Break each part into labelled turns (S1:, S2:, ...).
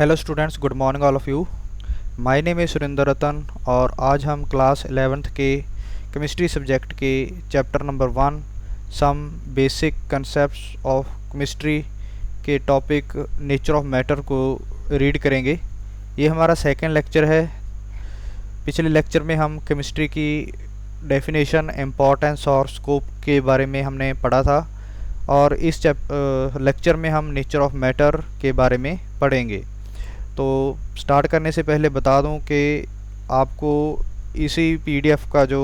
S1: Hello students, good morning all of you. My name is Surendra Ratan और आज हम class 11th के केमिस्ट्री सब्जेक्ट के chapter number 1 some basic concepts of chemistry के topic nature of matter को read करेंगे। ये हमारा सेकंड लेक्चर है। पिछले लेक्चर में हम केमिस्ट्री की डेफिनेशन, इम्पोर्टेंस और स्कोप के बारे में हमने पढ़ा था और इस लेक्चर में हम नेचर ऑफ मैटर के बारे में पढ़ेंगे। तो स्टार्ट करने से पहले बता दूं कि आपको इसी पीडीएफ का जो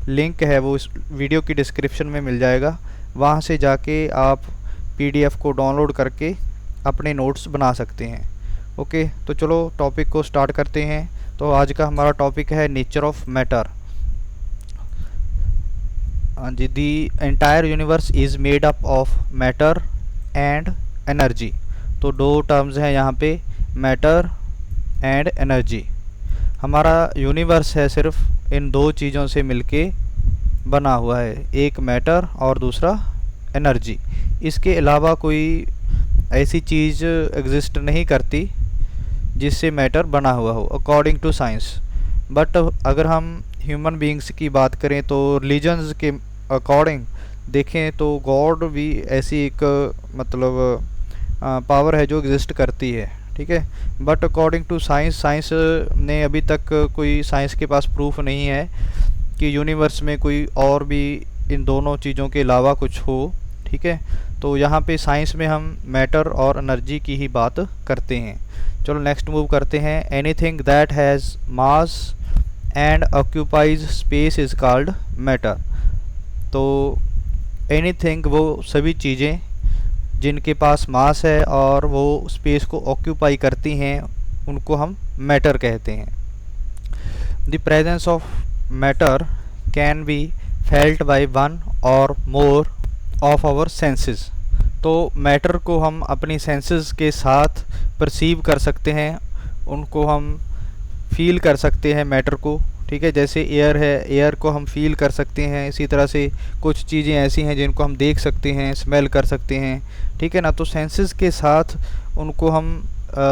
S1: लिंक है वो इस वीडियो की डिस्क्रिप्शन में मिल जाएगा। वहां से जाके आप पीडीएफ को डाउनलोड करके अपने नोट्स बना सकते हैं। ओके, तो चलो टॉपिक को स्टार्ट करते हैं। तो आज का हमारा टॉपिक है nature of matter. The entire universe is made up of matter and energy. तो दो टर्म्स हैं यहाँ पे, मैटर एंड एनर्जी। हमारा यूनिवर्स है सिर्फ इन दो चीज़ों से मिलके बना हुआ है, एक मैटर और दूसरा एनर्जी। इसके अलावा कोई ऐसी चीज़ एग्जिस्ट नहीं करती जिससे मैटर बना हुआ हो अकॉर्डिंग टू साइंस। बट अगर हम ह्यूमन बीइंग्स की बात करें तो रिलीजन्स के अकॉर्डिंग देखें तो गॉड भी ऐसी एक पावर है जो एग्जिस्ट करती है, ठीक है। बट अकॉर्डिंग टू साइंस ने अभी तक कोई साइंस के पास प्रूफ नहीं है कि यूनिवर्स में कोई और भी इन दोनों चीज़ों के अलावा कुछ हो, ठीक है। तो यहाँ पे साइंस में हम मैटर और एनर्जी की ही बात करते हैं। चलो नेक्स्ट मूव करते हैं। Anything that has mass and occupies space is called matter. तो एनीथिंग वो सभी चीज़ें जिनके पास मास है और वो स्पेस को ऑक्यूपाई करती हैं उनको हम मैटर कहते हैं। The presence of matter can be felt by one और मोर ऑफ आवर सेंसेस। तो मैटर को हम अपनी सेंसेस के साथ परसीव कर सकते हैं, उनको हम फील कर सकते हैं मैटर को, ठीक है। जैसे एयर है, एयर को हम फील कर सकते हैं। इसी तरह से कुछ चीज़ें ऐसी हैं जिनको हम देख सकते हैं, स्मेल कर सकते हैं, ठीक है ना। तो सेंसेस के साथ उनको हम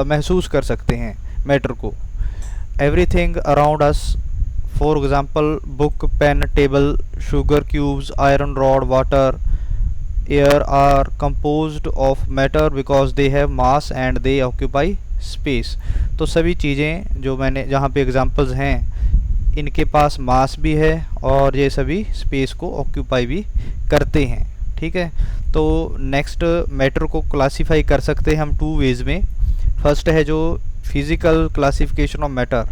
S1: महसूस कर सकते हैं मैटर को। Everything around us, for example book, pen, table, sugar cubes, iron rod, water, air are composed of matter because they have mass and they occupy space. तो सभी चीज़ें जो मैंने जहाँ पे एग्जांपल्स हैं इनके पास मास भी है और ये सभी स्पेस को ऑक्यूपाई भी करते हैं, ठीक है। तो नेक्स्ट मैटर को क्लासीफाई कर सकते हैं हम टू वेज में। फर्स्ट है जो फिज़िकल क्लासिफिकेशन ऑफ मैटर।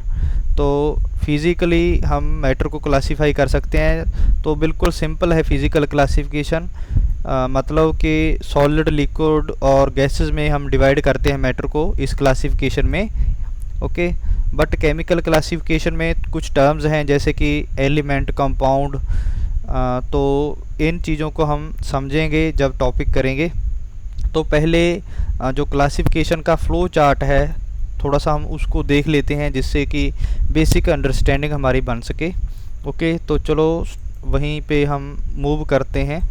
S1: तो फिज़िकली हम मैटर को क्लासीफाई कर सकते हैं। तो बिल्कुल सिंपल है फिज़िकल क्लासिफिकेशन, मतलब कि सॉलिड, लिक्विड और गैसेस में हम डिवाइड करते हैं मैटर को इस क्लासिफिकेशन में, ओके। बट केमिकल क्लासिफिकेशन में कुछ टर्म्स हैं जैसे कि एलिमेंट, कंपाउंड। तो इन चीज़ों को हम समझेंगे जब टॉपिक करेंगे। तो पहले जो क्लासिफिकेशन का फ्लो चार्ट है थोड़ा सा हम उसको देख लेते हैं जिससे कि बेसिक अंडरस्टैंडिंग हमारी बन सके, ओके। तो चलो वहीं पे हम मूव करते हैं।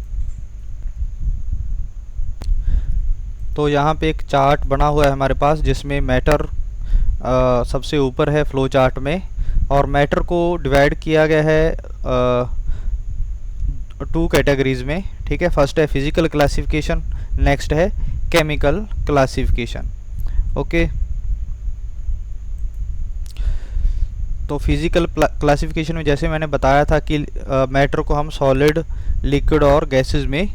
S1: तो यहाँ पे एक चार्ट बना हुआ है हमारे पास जिसमें मैटर सबसे ऊपर है फ्लो चार्ट में, और मैटर को डिवाइड किया गया है टू कैटेगरीज में, ठीक है। फर्स्ट है फिजिकल क्लासिफिकेशन, नेक्स्ट है केमिकल क्लासिफिकेशन, ओके। तो फिजिकल क्लासिफिकेशन में जैसे मैंने बताया था कि मैटर को हम सॉलिड, लिक्विड और गैसेस में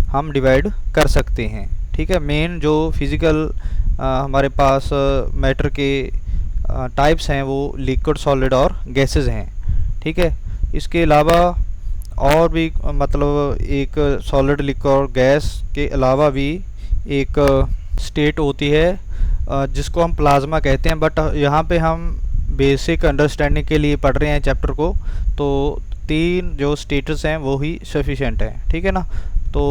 S1: हम डिवाइड कर सकते हैं, ठीक है। मेन जो फिजिकल हमारे पास मैटर के टाइप्स हैं वो लिक्विड, सॉलिड और गैसेस हैं, ठीक है। इसके अलावा और भी एक सॉलिड, लिक्विड और गैस के अलावा भी एक स्टेट होती है जिसको हम प्लाज्मा कहते हैं। बट यहाँ पे हम बेसिक अंडरस्टैंडिंग के लिए पढ़ रहे हैं चैप्टर को, तो 3 जो स्टेटस हैं वो ही सफिशेंट है, ठीक है ना। तो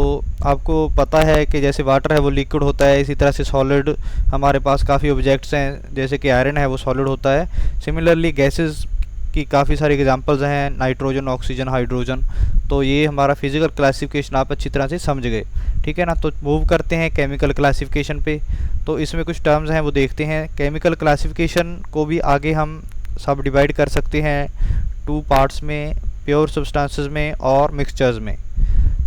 S1: आपको पता है कि जैसे वाटर है वो लिक्विड होता है, इसी तरह से सॉलिड हमारे पास काफ़ी ऑब्जेक्ट्स हैं जैसे कि आयरन है वो सॉलिड होता है। सिमिलरली गैसेस की काफ़ी सारे एग्जांपल्स हैं, नाइट्रोजन, ऑक्सीजन, हाइड्रोजन। तो ये हमारा फिजिकल क्लासिफिकेशन आप अच्छी तरह से समझ गए, ठीक है ना। तो मूव करते हैं केमिकल क्लासिफिकेशन पे। तो इसमें कुछ टर्म्स हैं वो देखते हैं। केमिकल क्लासिफिकेशन को भी आगे हम सब डिवाइड कर सकते हैं 2 पार्ट्स में, प्योर सब्सटेंसेस में और मिक्सचर्स में।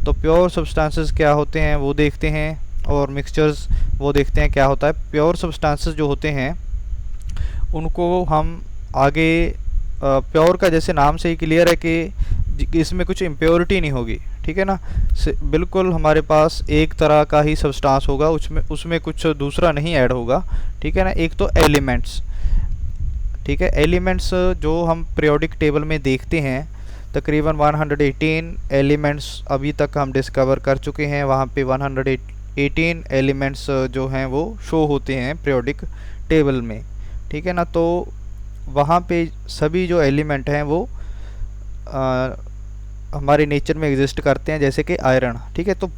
S1: तो प्योर सब्सटेंसेस क्या होते हैं वो देखते हैं, और मिक्सचर्स वो देखते हैं क्या होता है। प्योर सब्सटेंसेस जो होते हैं उनको हम आगे, प्योर का जैसे नाम से ही क्लियर है कि इसमें कुछ इम्प्योरिटी नहीं होगी, ठीक है ना। बिल्कुल हमारे पास एक तरह का ही सब्सटेंस होगा, उसमें कुछ दूसरा नहीं ऐड होगा, ठीक है ना। एक तो एलिमेंट्स, ठीक है, एलिमेंट्स जो हम पीरियोडिक टेबल में देखते हैं तकरीबन 118 एलिमेंट्स अभी तक हम डिस्कवर कर चुके हैं। वहाँ पे 118 एलिमेंट्स जो हैं वो शो होते हैं पीरियोडिक टेबल में, ठीक है ना। तो वहाँ पे सभी जो एलिमेंट हैं वो हमारे नेचर में एग्जिस्ट करते हैं, जैसे कि आयरन, ठीक है। तो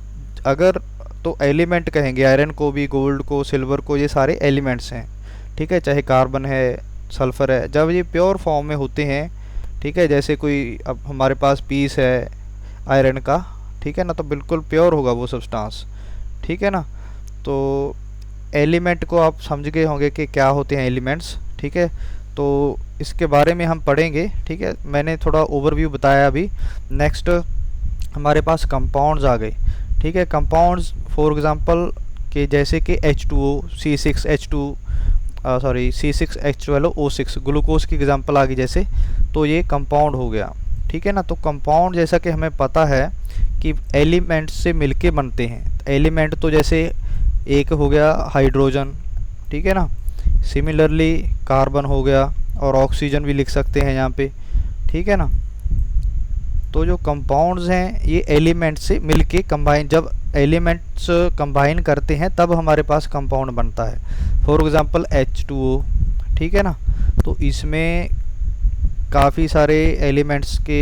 S1: अगर तो एलिमेंट कहेंगे आयरन को भी, गोल्ड को, सिल्वर को, ये सारे एलिमेंट्स हैं, ठीक है। चाहे कार्बन है, सल्फ़र है, जब ये प्योर फॉर्म में होते हैं, ठीक है। जैसे कोई अब हमारे पास पीस है आयरन का, ठीक है ना, तो बिल्कुल प्योर होगा वो सब्सटेंस, ठीक है ना। तो एलिमेंट को आप समझ गए होंगे कि क्या होते हैं एलिमेंट्स, ठीक है। तो इसके बारे में हम पढ़ेंगे, ठीक है। मैंने थोड़ा ओवरव्यू बताया अभी। नेक्स्ट हमारे पास कंपाउंड्स आ गए, ठीक है। कंपाउंड्स फॉर एग्जांपल कि जैसे कि H2O, C6H12O6 ग्लूकोज की एग्जांपल आ गई जैसे, तो ये कंपाउंड हो गया, ठीक है ना। तो कंपाउंड जैसा कि हमें पता है कि एलिमेंट से मिलके बनते हैं। एलिमेंट तो जैसे एक हो गया हाइड्रोजन, ठीक है ना। सिमिलरली कार्बन हो गया, और ऑक्सीजन भी लिख सकते हैं यहाँ पे, ठीक है ना। तो जो कंपाउंड्स हैं ये एलिमेंट से मिलके कंबाइन, जब एलिमेंट्स कंबाइन करते हैं तब हमारे पास कंपाउंड बनता है। फॉर एग्जांपल H2O, ठीक है ना। तो इसमें काफ़ी सारे एलिमेंट्स के,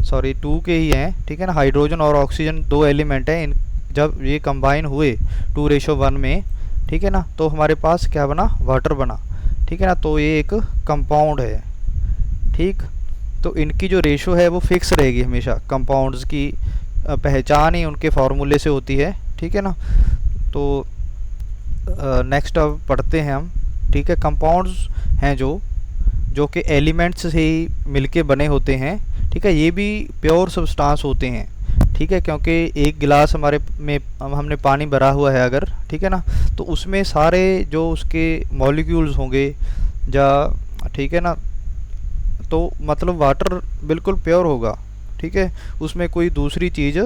S1: सॉरी 2 के ही हैं, ठीक है ना। हाइड्रोजन और ऑक्सीजन 2 एलिमेंट हैं, इन जब ये कंबाइन हुए 2:1 में, ठीक है ना, तो हमारे पास क्या बना, वाटर बना, ठीक है ना। तो ये एक कंपाउंड है, ठीक। तो इनकी जो रेशो है वो फिक्स रहेगी हमेशा। कंपाउंड्स की पहचान ही उनके फार्मूले से होती है, ठीक है ना। तो नेक्स्ट अब पढ़ते हैं हम, ठीक है। कंपाउंड्स हैं जो कि एलिमेंट्स से ही मिलके बने होते हैं, ठीक है। ये भी प्योर सब्सटेंस होते हैं, ठीक है, क्योंकि एक गिलास हमारे में हमने पानी भरा हुआ है अगर, ठीक है ना, तो उसमें सारे जो उसके मॉलिक्यूल्स होंगे ठीक है ना, तो मतलब वाटर बिल्कुल प्योर होगा, ठीक है। उसमें कोई दूसरी चीज़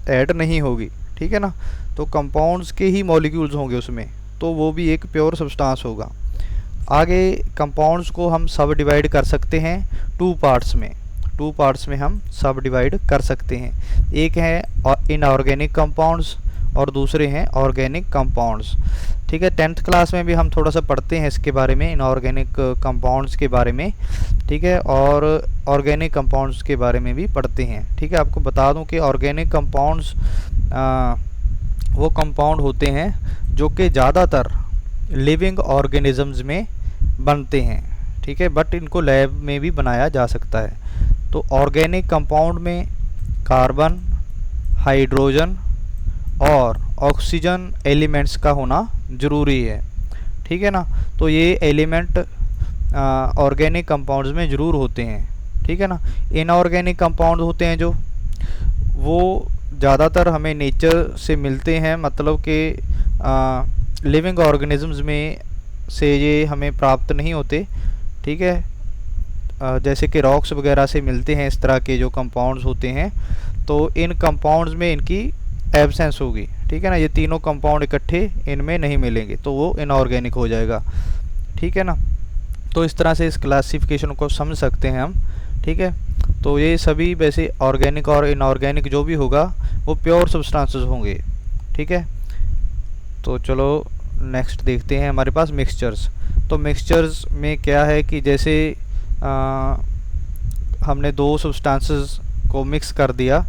S1: ऐड नहीं होगी, ठीक है ना। तो कंपाउंड्स के ही मॉलिक्यूल्स होंगे उसमें, तो वो भी एक प्योर सब्सटेंस होगा। आगे कंपाउंड्स को हम सब डिवाइड कर सकते हैं 2 पार्ट्स में। 2 पार्ट्स में हम सब डिवाइड कर सकते हैं। एक है इनऑर्गेनिक कंपाउंड्स और दूसरे हैं ऑर्गेनिक कंपाउंड्स, ठीक है। 10th क्लास में भी हम थोड़ा सा पढ़ते हैं इसके बारे में, इनऑर्गेनिक कंपाउंड्स के बारे में, ठीक है, और ऑर्गेनिक कंपाउंड्स के बारे में भी पढ़ते हैं, ठीक है। आपको बता दूं कि ऑर्गेनिक कंपाउंड्स वो कंपाउंड होते हैं जो कि ज़्यादातर लिविंग ऑर्गेनिजम्स में बनते हैं, ठीक है, बट इनको लैब में भी बनाया जा सकता है। तो ऑर्गेनिक कंपाउंड में कार्बन, हाइड्रोजन और ऑक्सीजन एलिमेंट्स का होना ज़रूरी है, ठीक है ना। तो ये एलिमेंट ऑर्गेनिक कंपाउंड्स में ज़रूर होते हैं, ठीक है ना। इनऑर्गेनिक कंपाउंड होते हैं जो वो ज़्यादातर हमें नेचर से मिलते हैं, मतलब कि लिविंग ऑर्गेनिजम्स में से ये हमें प्राप्त नहीं होते, ठीक है। जैसे कि रॉक्स वगैरह से मिलते हैं इस तरह के जो कंपाउंड्स होते हैं, तो इन कंपाउंड्स में इनकी एब्सेंस होगी, ठीक है ना। ये तीनों कंपाउंड इकट्ठे इनमें नहीं मिलेंगे, तो वो इनऑर्गेनिक हो जाएगा, ठीक है ना। तो इस तरह से इस क्लासिफिकेशन को समझ सकते हैं हम, ठीक है। तो ये सभी वैसे ऑर्गेनिक और इनऑर्गेनिक जो भी होगा वो प्योर सब्सटेंसेस होंगे, ठीक है। तो चलो नेक्स्ट देखते हैं हमारे पास मिक्सचर्स। तो मिक्सचर्स में क्या है कि जैसे हमने 2 सब्सटेंसेस को मिक्स कर दिया,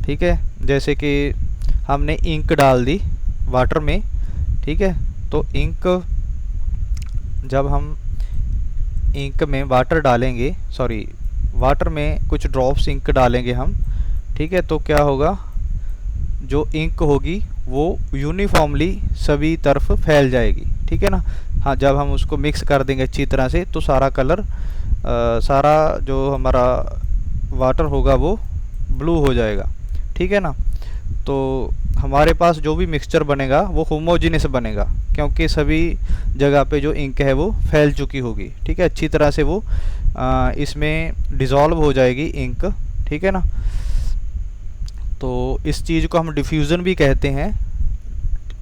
S1: ठीक है। जैसे कि हमने इंक डाल दी वाटर में, ठीक है। तो इंक, जब हम इंक में वाटर डालेंगे, सॉरी वाटर में कुछ ड्रॉप्स इंक डालेंगे हम, ठीक है, तो क्या होगा, जो इंक होगी वो यूनिफॉर्मली सभी तरफ फैल जाएगी, ठीक है ना। हाँ, जब हम उसको मिक्स कर देंगे अच्छी तरह से तो सारा कलर सारा जो हमारा वाटर होगा वो ब्लू हो जाएगा, ठीक है ना। तो हमारे पास जो भी मिक्सचर बनेगा वो होमोजेनियस बनेगा, क्योंकि सभी जगह पे जो इंक है वो फैल चुकी होगी, ठीक है, अच्छी तरह से वो इसमें डिज़ोल्व हो जाएगी इंक, ठीक है ना। तो इस चीज़ को हम डिफ्यूज़न भी कहते हैं।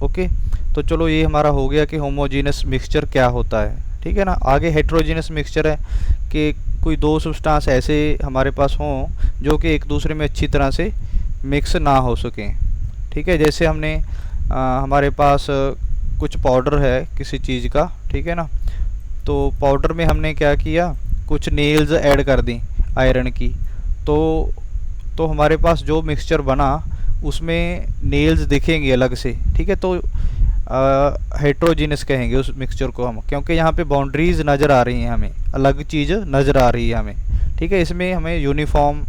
S1: ओके, तो चलो ये हमारा हो गया कि होमोजेनियस मिक्सचर क्या होता है, ठीक है ना। आगे हेट्रोजेनियस मिक्सचर है कि कोई दो सब्सटेंस ऐसे हमारे पास हों जो कि एक दूसरे में अच्छी तरह से मिक्स ना हो सकें, ठीक है। जैसे हमने हमारे पास कुछ पाउडर है किसी चीज़ का, ठीक है ना, तो पाउडर में हमने क्या किया, कुछ नेल्स ऐड कर दी आयरन की, तो हमारे पास जो मिक्सचर बना उसमें नेल्स दिखेंगे अलग से, ठीक है। तो हेट्रोजीनस कहेंगे उस मिक्सचर को हम, क्योंकि यहाँ पे बाउंड्रीज नज़र आ रही हैं, हमें अलग चीज़ नज़र आ रही है हमें, ठीक है। इसमें हमें यूनिफॉर्म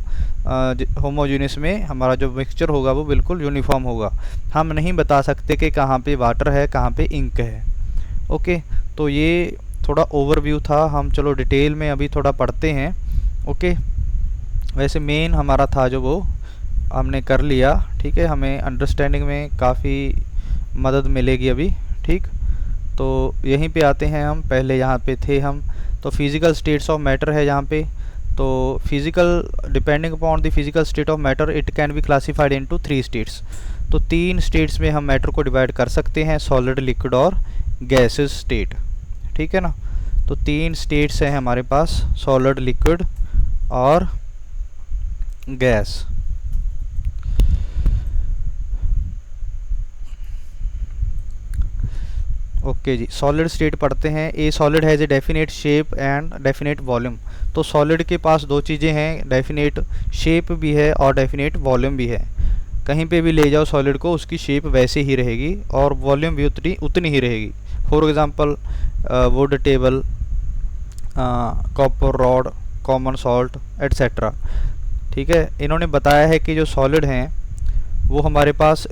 S1: होमोजीनियस में हमारा जो मिक्सचर होगा वो बिल्कुल यूनिफॉर्म होगा। हम नहीं बता सकते कि कहाँ पे वाटर है कहाँ पे इंक है। ओके, तो ये थोड़ा ओवरव्यू था, हम चलो डिटेल में अभी थोड़ा पढ़ते हैं। ओके, वैसे मेन हमारा था जो वो हमने कर लिया, ठीक है, हमें अंडरस्टैंडिंग में काफ़ी मदद मिलेगी अभी, ठीक। तो यहीं पे आते हैं हम, पहले यहाँ पे थे हम, तो फिज़िकल स्टेट्स ऑफ मैटर है यहाँ पे। तो physical, depending upon the physical state of matter it can be classified into 3 states. तो 3 स्टेट्स में हम मैटर को डिवाइड कर सकते हैं, सॉलिड, लिक्विड और गैसेस स्टेट, ठीक है ना। तो 3 स्टेट्स हैं हमारे पास, सॉलिड, लिक्विड और गैस। ओके जी, सॉलिड स्टेट पढ़ते हैं। ए solid has a definite shape and definite volume. तो सॉलिड के पास दो चीज़ें हैं, डेफिनेट शेप भी है और डेफिनेट वॉल्यूम भी है। कहीं पे भी ले जाओ सॉलिड को, उसकी शेप वैसे ही रहेगी और वॉल्यूम भी उतनी ही रहेगी। For example would, table, copper rod, common salt etcetera, ठीक है। इन्होंने बताया है कि जो सॉलिड हैं वो हमारे पास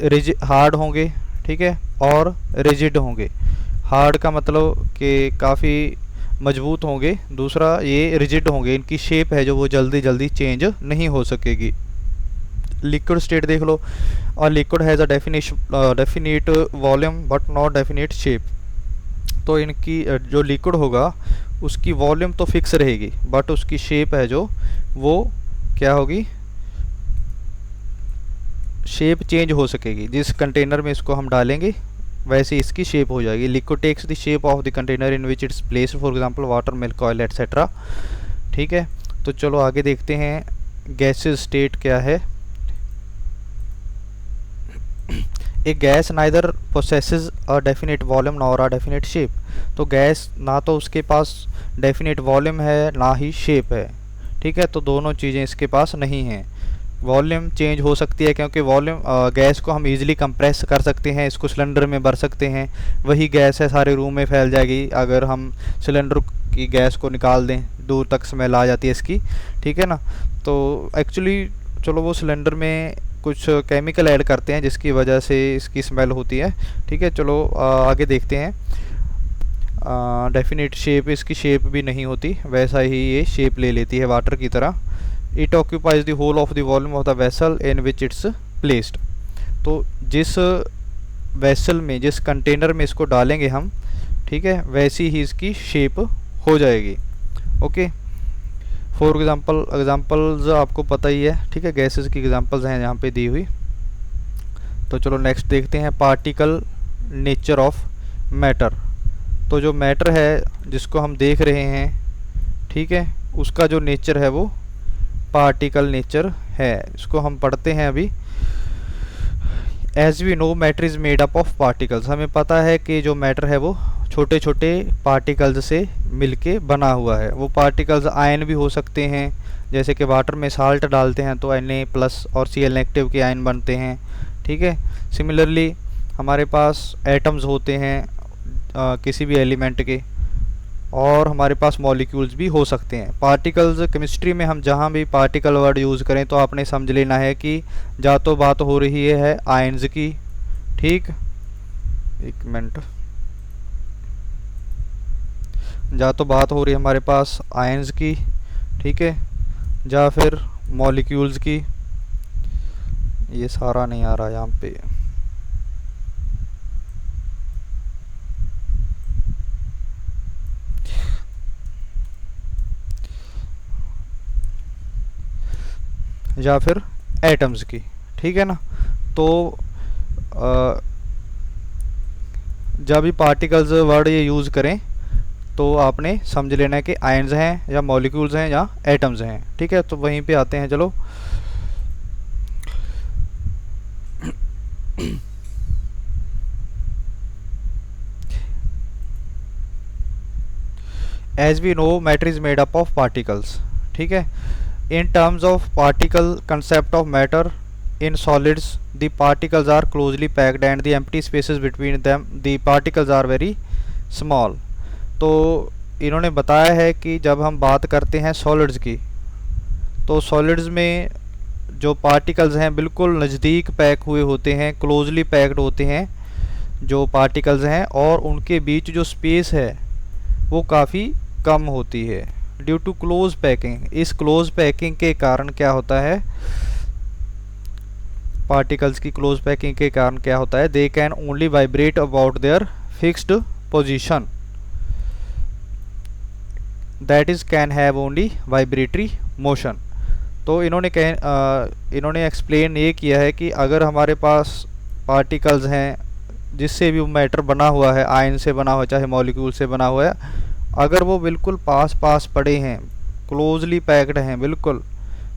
S1: हार्ड होंगे, ठीक है, और रिजिड होंगे। हार्ड का मतलब कि काफ़ी मजबूत होंगे, दूसरा ये रिजिड होंगे, इनकी शेप है जो वो जल्दी जल्दी चेंज नहीं हो सकेगी। लिक्विड स्टेट देख लो, और liquid has a definite volume but not definite shape. तो इनकी जो लिक्विड होगा उसकी वॉल्यूम तो फिक्स रहेगी, बट उसकी शेप है जो वो क्या होगी, शेप चेंज हो सकेगी। जिस कंटेनर में इसको हम डालेंगे वैसे इसकी शेप हो जाएगी। Liquid takes the shape of the container in which it's placed, for example water, milk, oil etcetera, ठीक है। तो चलो आगे देखते हैं गैसेस स्टेट क्या है। A gas neither possesses a definite volume nor a definite shape. तो गैस ना तो उसके पास डेफिनेट वॉल्यूम है ना ही शेप है, ठीक है। तो दोनों चीज़ें इसके पास नहीं हैं। वॉल्यूम चेंज हो सकती है क्योंकि वॉल्यूम गैस को हम इजीली कंप्रेस कर सकते हैं, इसको सिलेंडर में भर सकते हैं, वही गैस है सारे रूम में फैल जाएगी। अगर हम सिलेंडर की गैस को निकाल दें दूर तक स्मेल आ जाती है इसकी, ठीक है ना। तो एक्चुअली चलो वो सिलेंडर में कुछ केमिकल ऐड करते हैं जिसकी वजह से इसकी स्मेल होती है, ठीक है। चलो आगे देखते हैं। डेफिनेट शेप, इसकी शेप भी नहीं होती, वैसा ही ये शेप ले लेती है वाटर की तरह। It occupies the whole of the volume of the vessel in which it's placed. तो जिस वेसल में, जिस कंटेनर में इसको डालेंगे हम, ठीक है, वैसी ही इसकी शेप हो जाएगी। ओके, फॉर एग्जांपल्स आपको पता ही है, ठीक है, गैसेस की एग्जांपल्स हैं यहाँ पे दी हुई। तो चलो नेक्स्ट देखते हैं पार्टिकल नेचर ऑफ मैटर। तो जो मैटर है जिसको हम देख रहे हैं, ठीक है, उसका जो नेचर है वो पार्टिकल नेचर है। इसको हम पढ़ते हैं अभी। As we know matter is made up of particles. हमें पता है कि जो मैटर है वो छोटे छोटे पार्टिकल्स से मिलके बना हुआ है। वो पार्टिकल्स आयन भी हो सकते हैं, जैसे कि वाटर में साल्ट डालते हैं तो Na+ और Cl नेगेटिव के आयन बनते हैं, ठीक है। सिमिलरली हमारे पास एटम्स होते हैं किसी भी एलिमेंट के, और हमारे पास मॉलिक्यूल्स भी हो सकते हैं। पार्टिकल्स केमिस्ट्री में हम जहाँ भी पार्टिकल वर्ड यूज़ करें तो आपने समझ लेना है कि या तो बात हो रही है आयंस की, ठीक, एक मिनट, या तो बात हो रही है हमारे पास आयंस की, ठीक है, या फिर मॉलिक्यूल्स की। ये सारा नहीं आ रहा यहाँ पे, या फिर एटम्स की, ठीक है ना। तो जब भी पार्टिकल्स वर्ड ये यूज़ करें तो आपने समझ लेना है कि आयंस हैं या मॉलिक्यूल्स हैं या एटम्स हैं, ठीक है। तो वहीं पे आते हैं, चलो। As we know matter is made up of particles, ठीक है। In terms of particle concept of matter in solids, the particles are closely packed and the empty spaces between them, the particles are very small। तो इन्होंने बताया है कि जब हम बात करते हैं सॉलिड्स की, तो सॉलिड्स में जो पार्टिकल्स हैं बिल्कुल नज़दीक पैक हुए होते हैं, क्लोजली पैक्ड होते हैं जो पार्टिकल्स हैं, और उनके बीच जो स्पेस है वो काफ़ी कम होती है ड्यू टू क्लोज पैकिंग। इस क्लोज पैकिंग के कारण क्या होता है, पार्टिकल्स की क्लोज पैकिंग के कारण क्या होता है, they can only vibrate about their fixed position, that is can have only vibratory motion. तो इन्होंने एक्सप्लेन ये किया है कि अगर हमारे पास पार्टिकल्स हैं जिससे भी मैटर बना हुआ है, आयन से बना हुआ है चाहे मॉलिक्यूल से बना हुआ है, अगर वो बिल्कुल पास पास पड़े हैं, क्लोजली पैक्ड हैं बिल्कुल,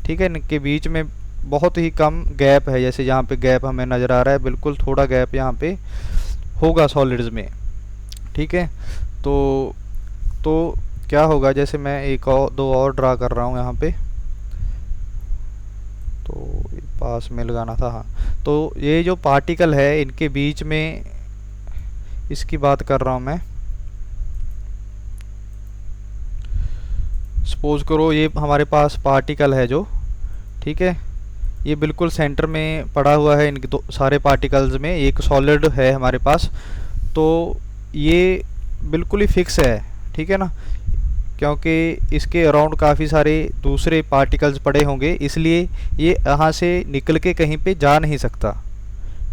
S1: ठीक है, इनके बीच में बहुत ही कम गैप है, जैसे यहाँ पे गैप हमें नज़र आ रहा है, बिल्कुल थोड़ा गैप यहाँ पे होगा सॉलिड्स में, ठीक है। तो क्या होगा, जैसे मैं एक और दो और ड्रा कर रहा हूँ यहाँ पे, तो पास में लगाना था, हाँ। तो ये जो पार्टिकल है इनके बीच में, इसकी बात कर रहा हूँ मैं। सपोज करो ये हमारे पास पार्टिकल है जो, ठीक है, ये बिल्कुल सेंटर में पड़ा हुआ है इन दो सारे पार्टिकल्स में, एक सॉलिड है हमारे पास, तो ये बिल्कुल ही फिक्स है, ठीक है ना, क्योंकि इसके अराउंड काफ़ी सारे दूसरे पार्टिकल्स पड़े होंगे, इसलिए ये यहाँ से निकल के कहीं पे जा नहीं सकता,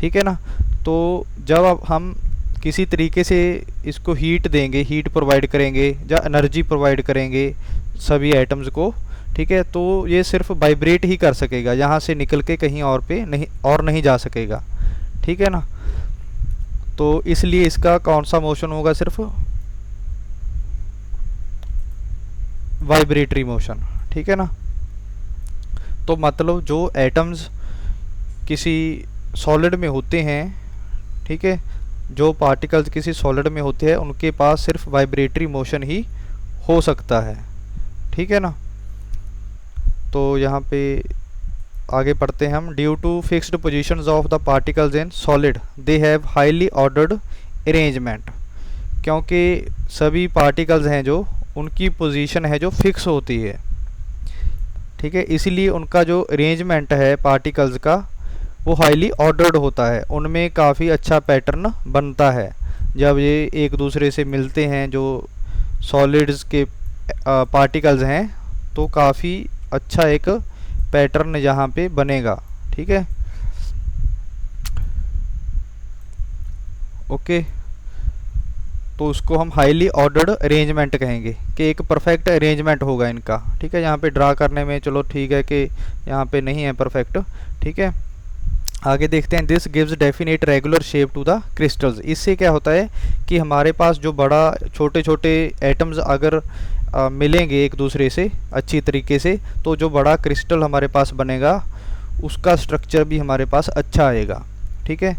S1: ठीक है ना। तो जब अब हम किसी तरीके से इसको हीट देंगे, हीट प्रोवाइड करेंगे या एनर्जी प्रोवाइड करेंगे सभी एटम्स को, ठीक है, तो ये सिर्फ वाइब्रेट ही कर सकेगा, यहाँ से निकल के कहीं और पे नहीं जा सकेगा, ठीक है ना। तो इसलिए इसका कौन सा मोशन होगा, सिर्फ वाइब्रेटरी मोशन, ठीक है ना। तो मतलब जो एटम्स किसी सॉलिड में होते हैं, ठीक है, जो पार्टिकल्स किसी सॉलिड में होते हैं उनके पास सिर्फ वाइब्रेटरी मोशन ही हो सकता है, ठीक है ना। तो यहाँ पे आगे पढ़ते हैं हम। Due to fixed positions of the particles in solid they have highly ordered arrangement, क्योंकि सभी पार्टिकल्स हैं जो उनकी पोजीशन है जो फिक्स होती है, ठीक है, इसीलिए उनका जो अरेंजमेंट है पार्टिकल्स का वो हाईली ऑर्डर्ड होता है, उनमें काफ़ी अच्छा पैटर्न बनता है। जब ये एक दूसरे से मिलते हैं जो सॉलिड्स के पार्टिकल्स हैं तो काफ़ी अच्छा एक पैटर्न यहाँ पे बनेगा, ठीक है, ओके। तो उसको हम हाईली ऑर्डर्ड अरेंजमेंट कहेंगे कि एक परफेक्ट अरेंजमेंट होगा इनका, ठीक है। यहाँ पे ड्रा करने में चलो ठीक है कि यहाँ पे नहीं है परफेक्ट, ठीक है। आगे देखते हैं। This gives definite regular shape to the crystals. इससे क्या होता है कि हमारे पास जो बड़ा छोटे छोटे एटम्स अगर मिलेंगे एक दूसरे से अच्छी तरीके से, तो जो बड़ा क्रिस्टल हमारे पास बनेगा उसका स्ट्रक्चर भी हमारे पास अच्छा आएगा, ठीक है।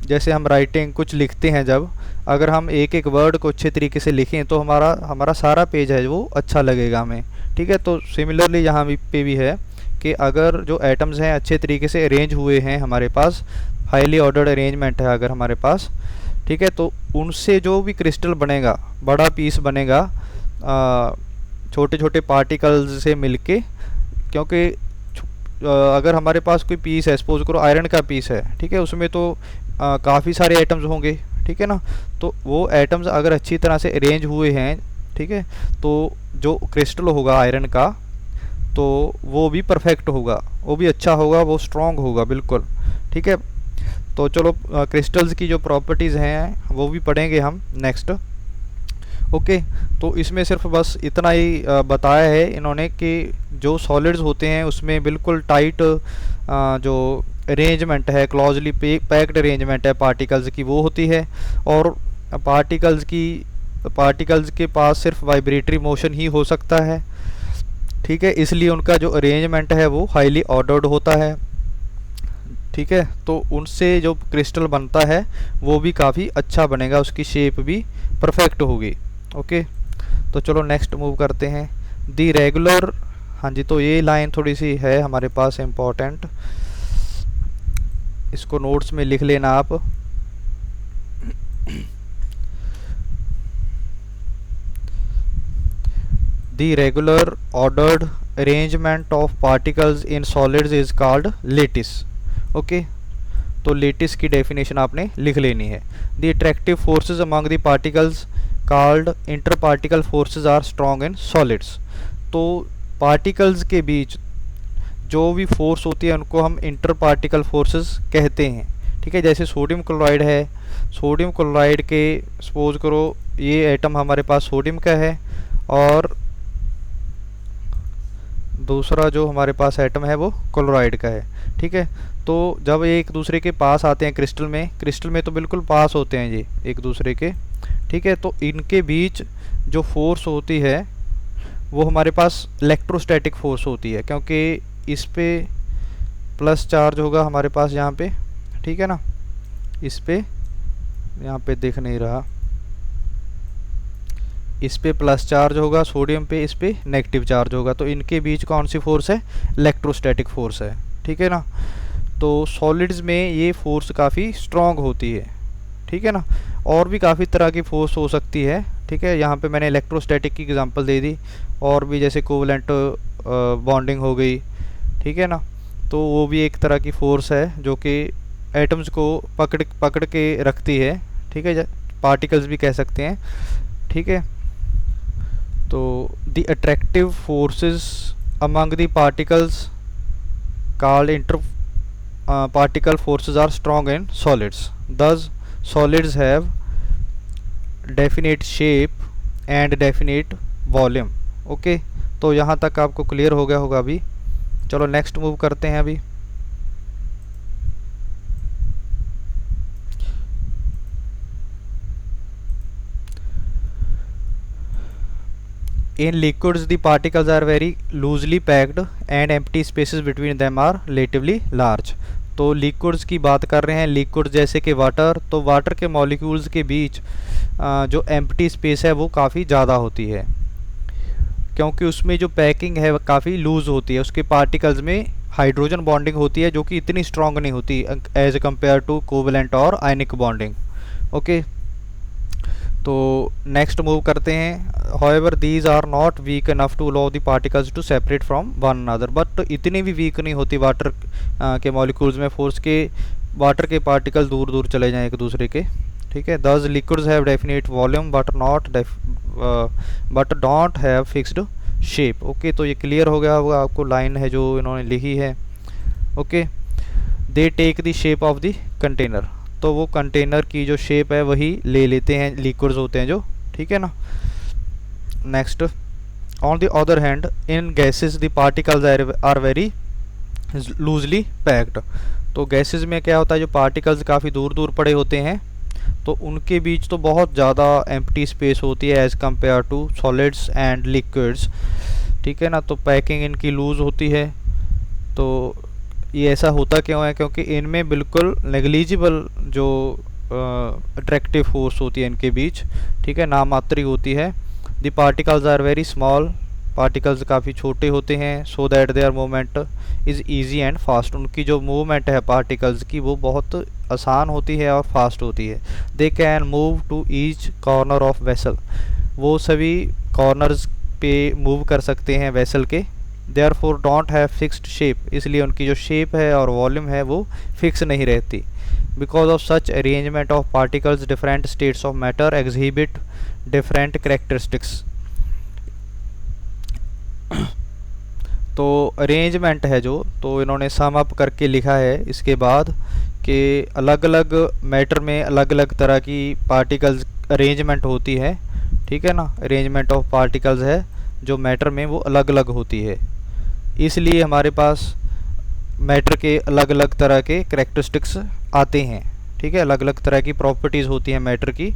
S1: जैसे हम राइटिंग कुछ लिखते हैं, जब अगर हम एक एक वर्ड को अच्छे तरीके से लिखें तो हमारा सारा पेज है वो अच्छा लगेगा हमें, ठीक है। तो सिमिलरली यहाँ पे भी है कि अगर जो एटम्स हैं अच्छे तरीके से अरेंज हुए हैं, हमारे पास हाईली ऑर्डर्ड अरेंजमेंट है अगर हमारे पास, ठीक है। तो उनसे जो भी क्रिस्टल बनेगा, बड़ा पीस बनेगा छोटे छोटे पार्टिकल्स से मिलके, क्योंकि अगर हमारे पास कोई पीस है, सपोज करो आयरन का पीस है, ठीक है, उसमें तो काफ़ी सारे एटम्स होंगे, ठीक है ना। तो वो एटम्स अगर अच्छी तरह से अरेंज हुए हैं, ठीक है, तो जो क्रिस्टल होगा आयरन का, तो वो भी परफेक्ट होगा, वो भी अच्छा होगा, वो स्ट्रॉन्ग होगा बिल्कुल, ठीक है। तो चलो क्रिस्टल्स की जो प्रॉपर्टीज़ हैं वो भी पढ़ेंगे हम नेक्स्ट। ओके, तो इसमें सिर्फ बस इतना ही बताया है इन्होंने कि जो सॉलिड्स होते हैं उसमें बिल्कुल टाइट जो अरेंजमेंट है, क्लोजली पैक्ड अरेंजमेंट है पार्टिकल्स की, वो होती है। और पार्टिकल्स के पास सिर्फ वाइब्रेटरी मोशन ही हो सकता है, ठीक है, इसलिए उनका जो अरेंजमेंट है वो हाईली ऑर्डर्ड होता है, ठीक है। तो उनसे जो क्रिस्टल बनता है वो भी काफ़ी अच्छा बनेगा, उसकी शेप भी परफेक्ट होगी। ओके, तो चलो नेक्स्ट मूव करते हैं। दी रेगुलर, हाँ जी, तो ये लाइन थोड़ी सी है हमारे पास इम्पोर्टेंट, इसको नोट्स में लिख लेना आप। The regular ordered arrangement of particles in solids is called lattice. Okay, तो लेटिस की डेफिनेशन आपने लिख लेनी है। The attractive forces among the particles called inter particle forces are strong in solids. तो पार्टिकल्स के बीच जो भी फोर्स होती है उनको हम इंटर पार्टिकल फोर्सेस कहते हैं, ठीक है। जैसे सोडियम क्लोराइड है, सोडियम क्लोराइड के सपोज करो ये एटम हमारे पास सोडियम का है, और दूसरा जो हमारे पास एटम है वो क्लोराइड का है, ठीक है। तो जब ये एक दूसरे के पास आते हैं क्रिस्टल में तो बिल्कुल पास होते हैं ये एक दूसरे के, ठीक है। तो इनके बीच जो फोर्स होती है वो हमारे पास इलेक्ट्रोस्टैटिक फोर्स होती है, क्योंकि इस पे प्लस चार्ज होगा हमारे पास यहाँ पे, ठीक है ना। इस पे यहाँ पे दिख नहीं रहा, इस पे प्लस चार्ज होगा सोडियम पे, इस पे नेगेटिव चार्ज होगा, तो इनके बीच कौन सी फोर्स है, इलेक्ट्रोस्टैटिक फोर्स है, ठीक है ना। तो सॉलिड्स में ये फोर्स काफ़ी स्ट्रॉन्ग होती है, ठीक है ना। और भी काफ़ी तरह की फोर्स हो सकती है, ठीक है। यहाँ पे मैंने इलेक्ट्रोस्टैटिक की एग्जांपल दे दी, और भी जैसे कोवलेंट बॉन्डिंग हो गई, ठीक है ना। तो वो भी एक तरह की फोर्स है जो कि एटम्स को पकड़ के रखती है, ठीक है, पार्टिकल्स भी कह सकते हैं, ठीक है। तो the attractive forces among the particles called inter particle forces are strong in solids, thus solids have definite shape and definite volume। Okay, तो यहाँ तक आपको क्लियर हो गया होगा अभी। चलो नेक्स्ट मूव करते हैं अभी। In liquids the particles are very loosely packed and empty spaces between them are relatively large। तो लिक्विड्स की बात कर रहे हैं, लिक्विड जैसे कि वाटर, तो वाटर के मॉलिक्यूल्स के बीच जो एम्प्टी स्पेस है वो काफ़ी ज़्यादा होती है, क्योंकि उसमें जो पैकिंग है काफ़ी लूज़ होती है, उसके पार्टिकल्स में हाइड्रोजन बॉन्डिंग होती है जो कि इतनी स्ट्रॉन्ग नहीं होती एज कम्पेयर टू कोवलेंट और आयनिक बॉन्डिंग। ओके, तो नेक्स्ट मूव करते हैं। However, these are not weak enough to allow the particles to separate from one another। But इतनी भी वीक नहीं होती वाटर के मॉलिक्यूल्स में फोर्स के वाटर के पार्टिकल दूर दूर चले जाएं एक दूसरे के, ठीक है। Thus liquids have definite volume but don't have fixed shape। Okay, तो ये क्लियर हो गया होगा आपको, लाइन है जो इन्होंने लिखी है। Okay, they take the shape of the container, तो वो कंटेनर की जो शेप है वही ले लेते हैं लिक्विड्स होते हैं जो, ठीक है ना। Next, on the other hand in gases the particles are very loosely packed. तो गैसेस में क्या होता है, जो पार्टिकल्स काफ़ी दूर दूर पड़े होते हैं तो उनके बीच तो बहुत ज़्यादा एम्प्टी स्पेस होती है as compared to solids and liquids, ठीक है ना। तो पैकिंग इनकी लूज़ होती है। तो ये ऐसा होता क्यों है, क्योंकि इनमें बिल्कुल नेग्लिजिबल जो अट्रैक्टिव फोर्स होती है इनके बीच, ठीक है, नामात्री होती है। The particles are very small, particles काफ़ी छोटे होते हैं, so that their movement is easy and fast. उनकी जो मूवमेंट है पार्टिकल्स की वो बहुत आसान होती है और फास्ट होती है। They can move to each corner of vessel, वो सभी कॉर्नर्स पे मूव कर सकते हैं वेसल के। Therefore don't have fixed shape, इसलिए उनकी जो शेप है और वॉल्यूम है वो फिक्स नहीं रहती। Because of such arrangement of particles different states of matter exhibit different characteristics. तो अरेंजमेंट है जो, तो इन्होंने सम अप करके लिखा है इसके बाद कि अलग अलग मैटर में अलग अलग तरह की पार्टिकल्स अरेंजमेंट होती है, ठीक है ना। अरेंजमेंट ऑफ पार्टिकल्स है जो मैटर में वो अलग अलग होती है, इसलिए हमारे पास मैटर के अलग अलग तरह के करेक्टरिस्टिक्स आते हैं, ठीक है। अलग अलग तरह की प्रॉपर्टीज़ होती हैं मैटर की,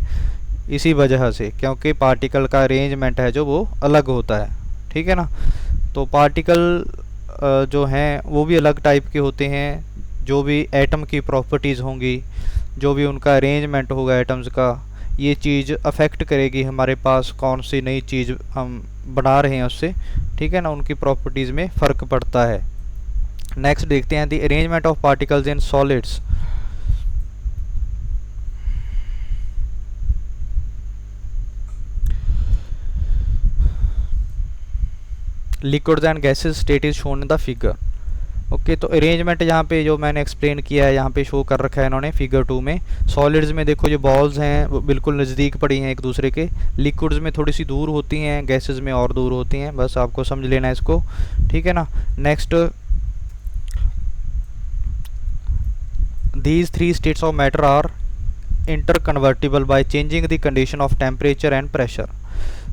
S1: इसी वजह से, क्योंकि पार्टिकल का अरेंजमेंट है जो वो अलग होता है, ठीक है ना। तो पार्टिकल जो हैं वो भी अलग टाइप के होते हैं, जो भी एटम की प्रॉपर्टीज़ होंगी, जो भी उनका अरेंजमेंट होगा एटम्स का, ये चीज़ अफेक्ट करेगी हमारे पास कौन सी नई चीज़ हम बना रहे हैं उससे, ठीक है ना। उनकी प्रॉपर्टीज़ में फ़र्क पड़ता है। नेक्स्ट देखते हैं the arrangement of particles in solids. Liquids and gases state is shown in the figure. Okay, तो अरेंजमेंट यहाँ पे जो मैंने एक्सप्लेन किया है यहाँ पे शो कर रखा है इन्होंने फिगर 2 में। सॉलिड्स में देखो जो बॉल्स हैं वो बिल्कुल नज़दीक पड़ी हैं एक दूसरे के, लिक्विड्स में थोड़ी सी दूर होती हैं, गैसेस में और दूर होती हैं, बस आपको समझ लेना है इसको, ठीक है ना। Next, these three states of matter are interconvertible by changing the condition of temperature and pressure।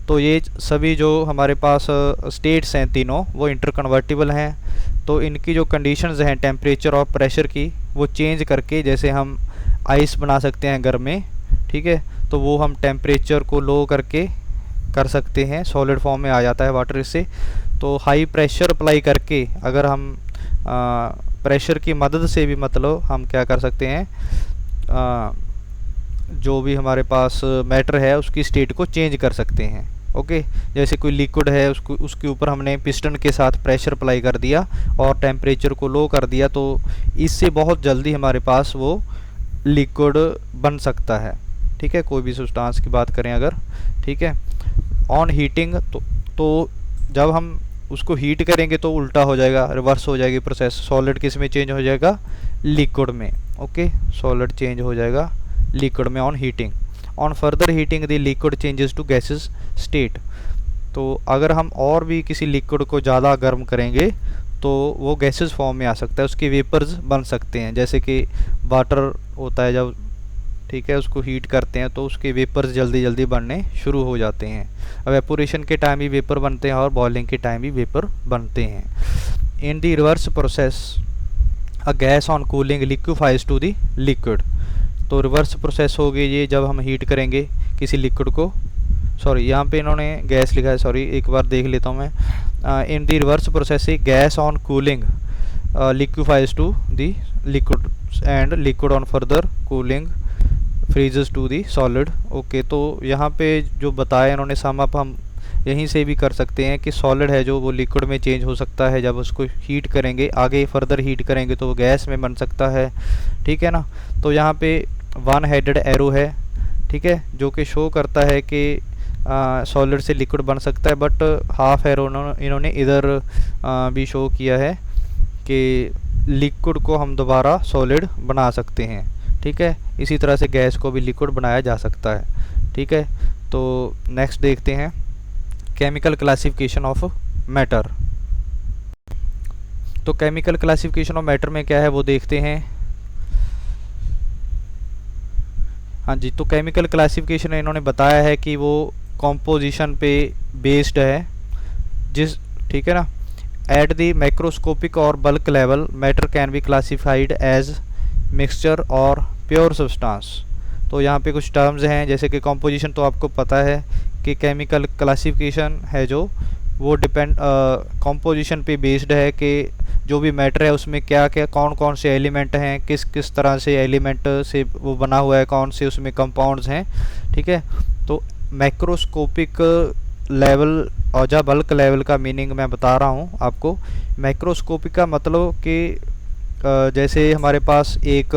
S1: तो ये सभी जो हमारे पास स्टेट्स हैं तीनों वो इंटरकन्वर्टिबल हैं, तो इनकी जो कंडीशंस हैं टेम्परेचर और प्रेशर की वो चेंज करके, जैसे हम आइस बना सकते हैं घर में, ठीक है, तो वो हम टेम्परेचर को लो करके कर सकते हैं, सॉलिड फॉर्म में आ जाता है वाटर इससे। तो हाई प्रेशर अप्लाई करके अगर हम प्रेशर की मदद से भी मतलब हम क्या कर सकते हैं, जो भी हमारे पास मैटर है उसकी स्टेट को चेंज कर सकते हैं। ओके, जैसे कोई लिक्विड है उसको उसके ऊपर हमने पिस्टन के साथ प्रेशर अप्लाई कर दिया और टेम्परेचर को लो कर दिया, तो इससे बहुत जल्दी हमारे पास वो लिक्विड बन सकता है, ठीक है, कोई भी सब्सटेंस की बात करें अगर, ठीक है। ऑन हीटिंग तो जब हम उसको हीट करेंगे तो उल्टा हो जाएगा, रिवर्स हो जाएगी प्रोसेस, सॉलिड किस में चेंज हो जाएगा, लिक्विड में। ओके, सॉलिड चेंज हो जाएगा लिक्विड में on heating. On further heating the liquid changes to gases state. तो अगर हम और भी किसी लिक्विड को ज़्यादा गर्म करेंगे तो वो गैसेस फॉर्म में आ सकता है, उसके वेपर्स बन सकते हैं, जैसे कि वाटर होता है जब, ठीक है, उसको हीट करते हैं तो उसके वेपर्स जल्दी जल्दी बनने शुरू हो जाते हैं। एवेपोरेशन के टाइम भी वेपर बनते हैं और बॉइलिंग के टाइम भी वेपर बनते हैं। In the reverse process a gas on cooling liquefies to the liquid. तो रिवर्स प्रोसेस होगी ये जब हम हीट करेंगे किसी लिक्विड को, सॉरी यहाँ पे इन्होंने गैस लिखा है, सॉरी एक बार देख लेता हूँ मैं। In the reverse process gas on cooling liquefies to the liquid and liquid on further cooling freezes to the solid. Okay, तो यहाँ पे जो बताया इन्होंने सम अप हम यहीं से भी कर सकते हैं कि सॉलिड है जो वो लिक्विड में चेंज हो सकता है जब उसको हीट करेंगे, आगे फर्दर हीट करेंगे तो वो गैस में बन सकता है, ठीक है ना। तो यहाँ पे वन हेडेड एरो है, ठीक है, जो कि शो करता है कि सॉलिड से लिक्विड बन सकता है, बट हाफ एरो इन्होंने इधर भी शो किया है कि लिक्विड को हम दोबारा सॉलिड बना सकते हैं, ठीक है। इसी तरह से गैस को भी लिक्विड बनाया जा सकता है, ठीक है। तो नेक्स्ट देखते हैं केमिकल क्लासिफिकेशन ऑफ मैटर। तो केमिकल क्लासिफिकेशन ऑफ मैटर में क्या है वो देखते हैं। हाँ जी, तो केमिकल क्लासिफिकेशन इन्होंने बताया है कि वो कॉम्पोजिशन पे बेस्ड है, जिस, ठीक है ना। एट द माइक्रोस्कोपिक और bulk level matter can be classified as mixture और प्योर सब्सटेंस। तो यहाँ पे कुछ टर्म्स हैं, जैसे कि कॉम्पोजिशन तो आपको पता है कि केमिकल क्लासिफिकेशन है जो वो डिपेंड कॉम्पोजिशन पे बेस्ड है कि जो भी मैटर है उसमें क्या क्या कौन कौन से एलिमेंट हैं, किस किस तरह से एलिमेंट से वो बना हुआ है, कौन से उसमें कंपाउंड्स हैं, ठीक है। तो मैक्रोस्कोपिक लेवल और जब बल्क लेवल का मीनिंग मैं बता रहा हूँ आपको। मैक्रोस्कोपिक का मतलब कि जैसे हमारे पास एक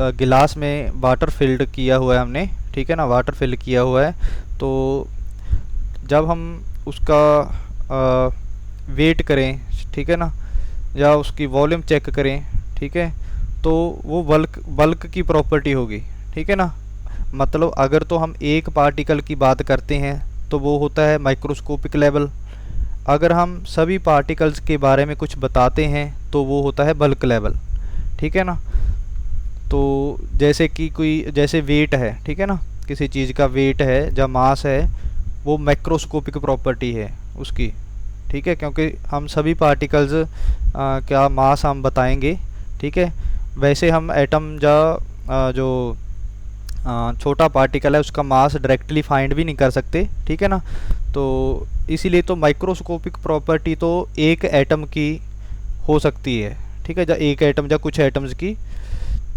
S1: गिलास में वाटर फिल्ड किया हुआ है हमने, ठीक है ना, वाटर फिल किया हुआ है। तो जब हम उसका वेट करें, ठीक है ना, या उसकी वॉल्यूम चेक करें, ठीक है, तो वो बल्क बल्क की प्रॉपर्टी होगी, ठीक है ना। मतलब अगर तो हम एक पार्टिकल की बात करते हैं तो वो होता है माइक्रोस्कोपिक लेवल। अगर हम सभी पार्टिकल्स के बारे में कुछ बताते हैं तो वो होता है बल्क लेवल, ठीक है ना। तो जैसे कि कोई जैसे वेट है, ठीक है ना, किसी चीज़ का वेट है या मास है, वो मैक्रोस्कोपिक प्रॉपर्टी है उसकी, ठीक है, क्योंकि हम सभी पार्टिकल्स क्या मास हम बताएंगे, ठीक है। वैसे हम एटम या जो छोटा पार्टिकल है उसका मास डायरेक्टली फाइंड भी नहीं कर सकते, ठीक है ना। तो इसीलिए तो माइक्रोस्कोपिक प्रॉपर्टी तो एक एटम की हो सकती है, ठीक है, या एक एटम या कुछ एटम्स की।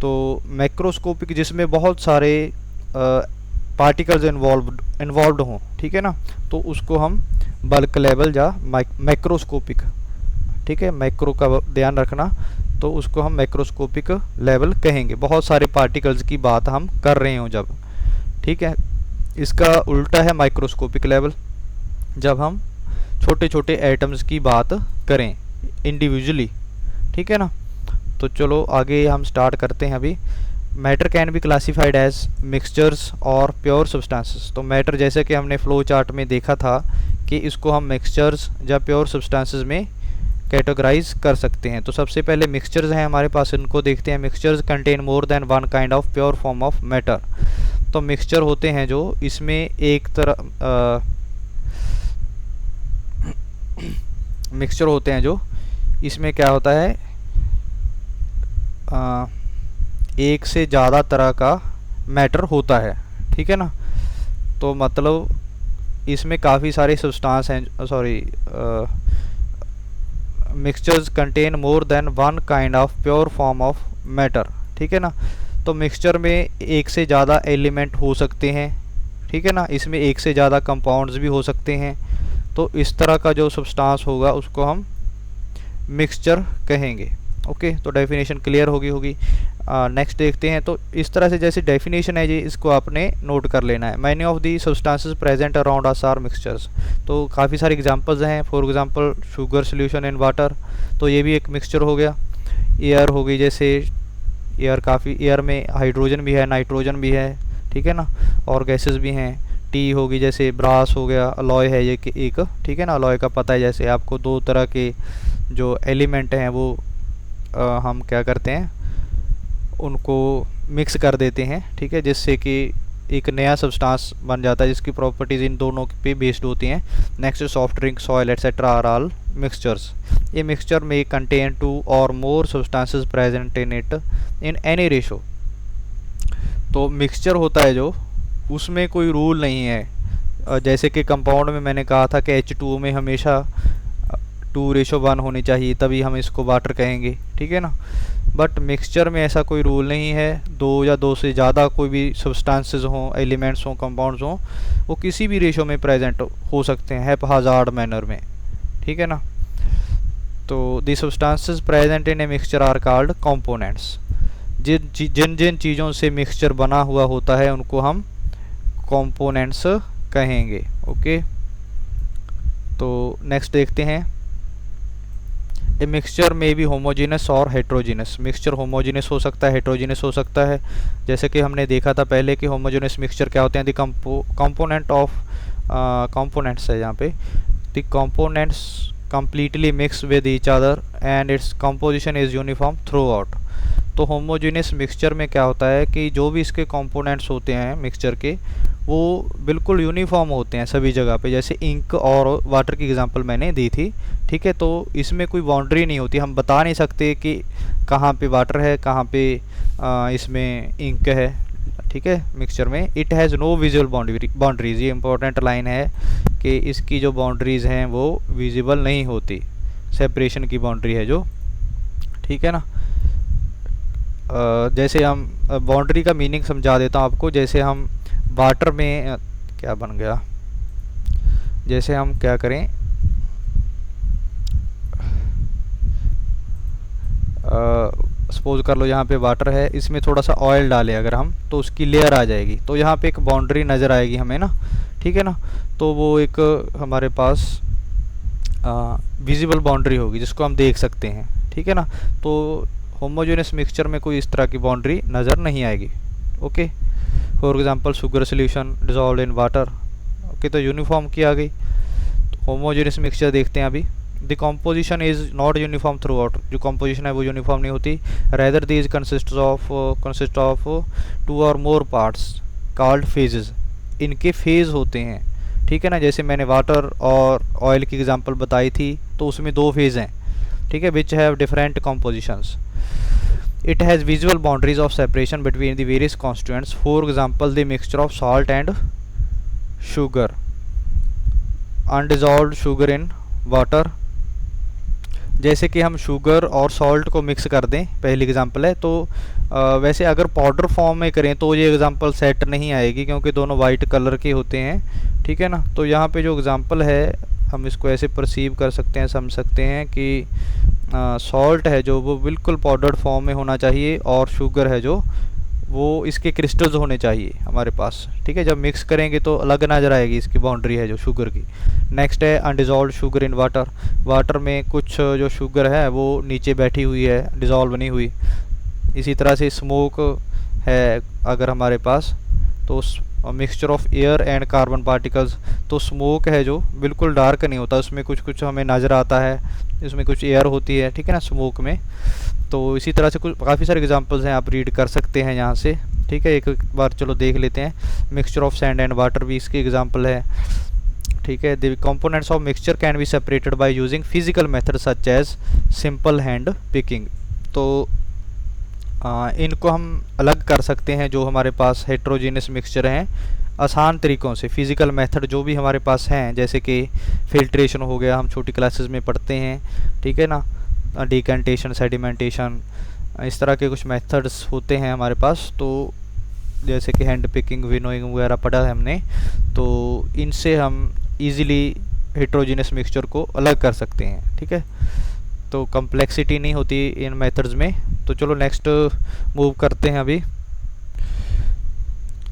S1: तो मैक्रोस्कोपिक जिसमें बहुत सारे पार्टिकल्स इन्वॉल्व्ड हों, ठीक है ना, तो उसको हम बल्क लेवल या मैक्रोस्कोपिक, ठीक है, मैक्रो का ध्यान रखना, तो उसको हम मैक्रोस्कोपिक लेवल कहेंगे। बहुत सारे पार्टिकल्स की बात हम कर रहे हो जब, ठीक है। इसका उल्टा है माइक्रोस्कोपिक लेवल, जब हम छोटे छोटे एटम्स की बात करें इंडिविजुअली, ठीक है ना। तो चलो आगे हम स्टार्ट करते हैं अभी। Matter can be classified as mixtures और प्योर सब्सटेंसेस। तो मैटर जैसे कि हमने फ्लो चार्ट में देखा था कि इसको हम मिक्सचर्स या प्योर सब्सटेंसेस में कैटेगराइज कर सकते हैं। तो सबसे पहले मिक्सचर्स हैं हमारे पास, इनको देखते हैं। Mixtures contain more than one kind of pure form of matter. तो मिक्सचर होते हैं जो इसमें एक तरह मिक्सचर होते हैं जो इसमें क्या होता है, एक से ज़्यादा तरह का मैटर होता है, ठीक है ना। तो मतलब इसमें काफ़ी सारे सब्सटेंस हैं, sorry, mixtures contain more than one kind of pure form of matter, ठीक है ना। तो मिक्सचर में एक से ज़्यादा एलिमेंट हो सकते हैं, ठीक है ना, इसमें एक से ज़्यादा कंपाउंड्स भी हो सकते हैं। तो इस तरह का जो सब्सटेंस होगा उसको हम मिक्सचर कहेंगे। ओके, तो डेफिनेशन क्लियर होगी। नेक्स्ट देखते हैं। तो इस तरह से जैसे डेफिनेशन है जी, इसको आपने नोट कर लेना है। Many of the substances present around us are mixtures. तो काफ़ी सारे एग्जांपल्स हैं। For example sugar solution in water, तो ये भी एक मिक्सचर हो गया। एयर हो गई, जैसे एयर में हाइड्रोजन भी है, नाइट्रोजन भी है, ठीक है ना, और गैसेस भी हैं। टी होगी, जैसे ब्रास हो गया, अलॉय है ये एक, ठीक है ना। अलॉय का पता है, जैसे आपको दो तरह के जो एलिमेंट हैं वो हम क्या करते हैं, उनको मिक्स कर देते हैं, ठीक है, जिससे कि एक नया सब्सटेंस बन जाता है जिसकी प्रॉपर्टीज़ इन दोनों पे बेस्ड होती हैं। Next soft drink, soil etcetera are all mixtures. ये मिक्सचर में कंटेन टू और more substances present in it in any ratio. तो मिक्सचर होता है जो, उसमें कोई रूल नहीं है। जैसे कि कंपाउंड में मैंने कहा था कि H2O में हमेशा 2:1 होनी चाहिए, तभी हम इसको वाटर कहेंगे, ठीक है ना। बट मिक्सचर में ऐसा कोई रूल नहीं है। दो या दो से ज़्यादा कोई भी सब्सटेंसेस हों, एलिमेंट्स हों, कंपाउंड्स हों, वो किसी भी रेशो में प्रेजेंट हो सकते हैं हैपहाजार्ड मैनर में, ठीक है ना। तो the substances present in a mixture are called components. जिन जिन चीज़ों से मिक्सचर बना हुआ होता है उनको हम कंपोनेंट्स कहेंगे। ओके, तो नेक्स्ट देखते हैं। ए मिक्सचर में भी होमोजीनस और हेट्रोजीनस। मिक्सचर होमोजीनस हो सकता है, हेट्रोजीनस हो सकता है। जैसे कि हमने देखा था पहले कि होमोजीनस मिक्सचर क्या होते हैं, द कंपोनेंट ऑफ कंपोनेंट्स है यहाँ पे, the components completely mix with each other and its composition is uniform throughout। तो होमोजेनियस मिक्सचर में क्या होता है कि जो भी इसके कंपोनेंट्स होते हैं मिक्सचर के, वो बिल्कुल यूनिफॉर्म होते हैं सभी जगह पे। जैसे इंक और वाटर की एग्जांपल मैंने दी थी, ठीक है। तो इसमें कोई बाउंड्री नहीं होती, हम बता नहीं सकते कि कहाँ पे वाटर है, कहाँ पे इसमें इंक है, ठीक है। मिक्सचर में it has no visual boundaries. ये इंपॉर्टेंट लाइन है कि इसकी जो बाउंड्रीज़ हैं वो विजिबल नहीं होती, सेपरेशन की बाउंड्री है जो, ठीक है ना। जैसे हम बाउंड्री का मीनिंग समझा देता हूँ आपको। जैसे हम वाटर में क्या बन गया, जैसे हम क्या करें, सपोज कर लो यहाँ पे वाटर है, इसमें थोड़ा सा ऑयल डालें अगर हम, तो उसकी लेयर आ जाएगी, तो यहाँ पे एक बाउंड्री नज़र आएगी हमें ना, ठीक है ना। तो वो एक हमारे पास विजिबल बाउंड्री होगी जिसको हम देख सकते हैं, ठीक है ना। तो होमोजेनियस मिक्सचर में कोई इस तरह की बाउंड्री नज़र नहीं आएगी। Okay, for example sugar solution dissolve in water. Okay, तो यूनिफॉर्म की आ गई। तो होमोजेनियस मिक्सचर देखते हैं अभी। The composition is not uniform through out, जो कॉम्पोजिशन है वो यूनिफॉर्म नहीं होती। रेदर दीज कंसिस्ट ऑफ 2 और मोर पार्ट्स कॉल्ड फेजेस, इनके फेज़ होते हैं, ठीक है ना। जैसे मैंने वाटर और ऑयल की एग्जांपल बताई थी, तो उसमें 2 फेज़ हैं, ठीक है, which have different compositions. It has visual boundaries of separation between the various constituents, for example the mixture of salt and sugar, undissolved sugar in water. जैसे कि हम शुगर और सॉल्ट को मिक्स कर दें, पहली एग्जांपल है। तो वैसे अगर पाउडर फॉर्म में करें तो ये एग्जांपल सेट नहीं आएगी, क्योंकि दोनों वाइट कलर के होते हैं, ठीक है ना। तो यहाँ पे जो एग्जांपल है हम इसको ऐसे परसीव कर सकते हैं, समझ सकते हैं कि सॉल्ट है जो वो बिल्कुल पाउडर्ड फॉर्म में होना चाहिए, और शुगर है जो वो इसके क्रिस्टल्स होने चाहिए हमारे पास, ठीक है। जब मिक्स करेंगे तो अलग नज़र आएगी इसकी बाउंड्री है जो शुगर की। नेक्स्ट है अनडिजॉल्व्ड शुगर इन वाटर। वाटर में कुछ जो शुगर है वो नीचे बैठी हुई है, डिज़ोल्व नहीं हुई। इसी तरह से स्मोक है अगर हमारे पास, तो mixture of air and carbon particles. तो स्मोक है जो बिल्कुल डार्क नहीं होता, उसमें कुछ कुछ हमें नज़र आता है, इसमें कुछ एयर होती है, ठीक है ना, स्मोक में। तो इसी तरह से कुछ काफ़ी सारे एग्जांपल्स हैं, आप रीड कर सकते हैं यहाँ से, ठीक है। एक बार चलो देख लेते हैं। Mixture of sand and water भी इसकी एग्जांपल है, ठीक है। The components of mixture can be separated by using physical method such as simple hand picking. तो इनको हम अलग कर सकते हैं, जो हमारे पास हेट्रोजीनियस मिक्सचर हैं, आसान तरीक़ों से। फिज़िकल मेथड जो भी हमारे पास हैं, जैसे कि फिल्ट्रेशन हो गया, हम छोटी क्लासेस में पढ़ते हैं, ठीक है ना, डिकेंटेशन, सेडिमेंटेशन, इस तरह के कुछ मेथड्स होते हैं हमारे पास। तो जैसे कि हैंड पिकिंग, विनोइंग वगैरह पढ़ा है हमने, तो इनसे हम इजीली हेट्रोजीनियस मिक्सचर को अलग कर सकते हैं, ठीक है। तो कम्प्लेक्सिटी नहीं होती इन मेथड्स में। तो चलो नेक्स्ट मूव करते हैं अभी।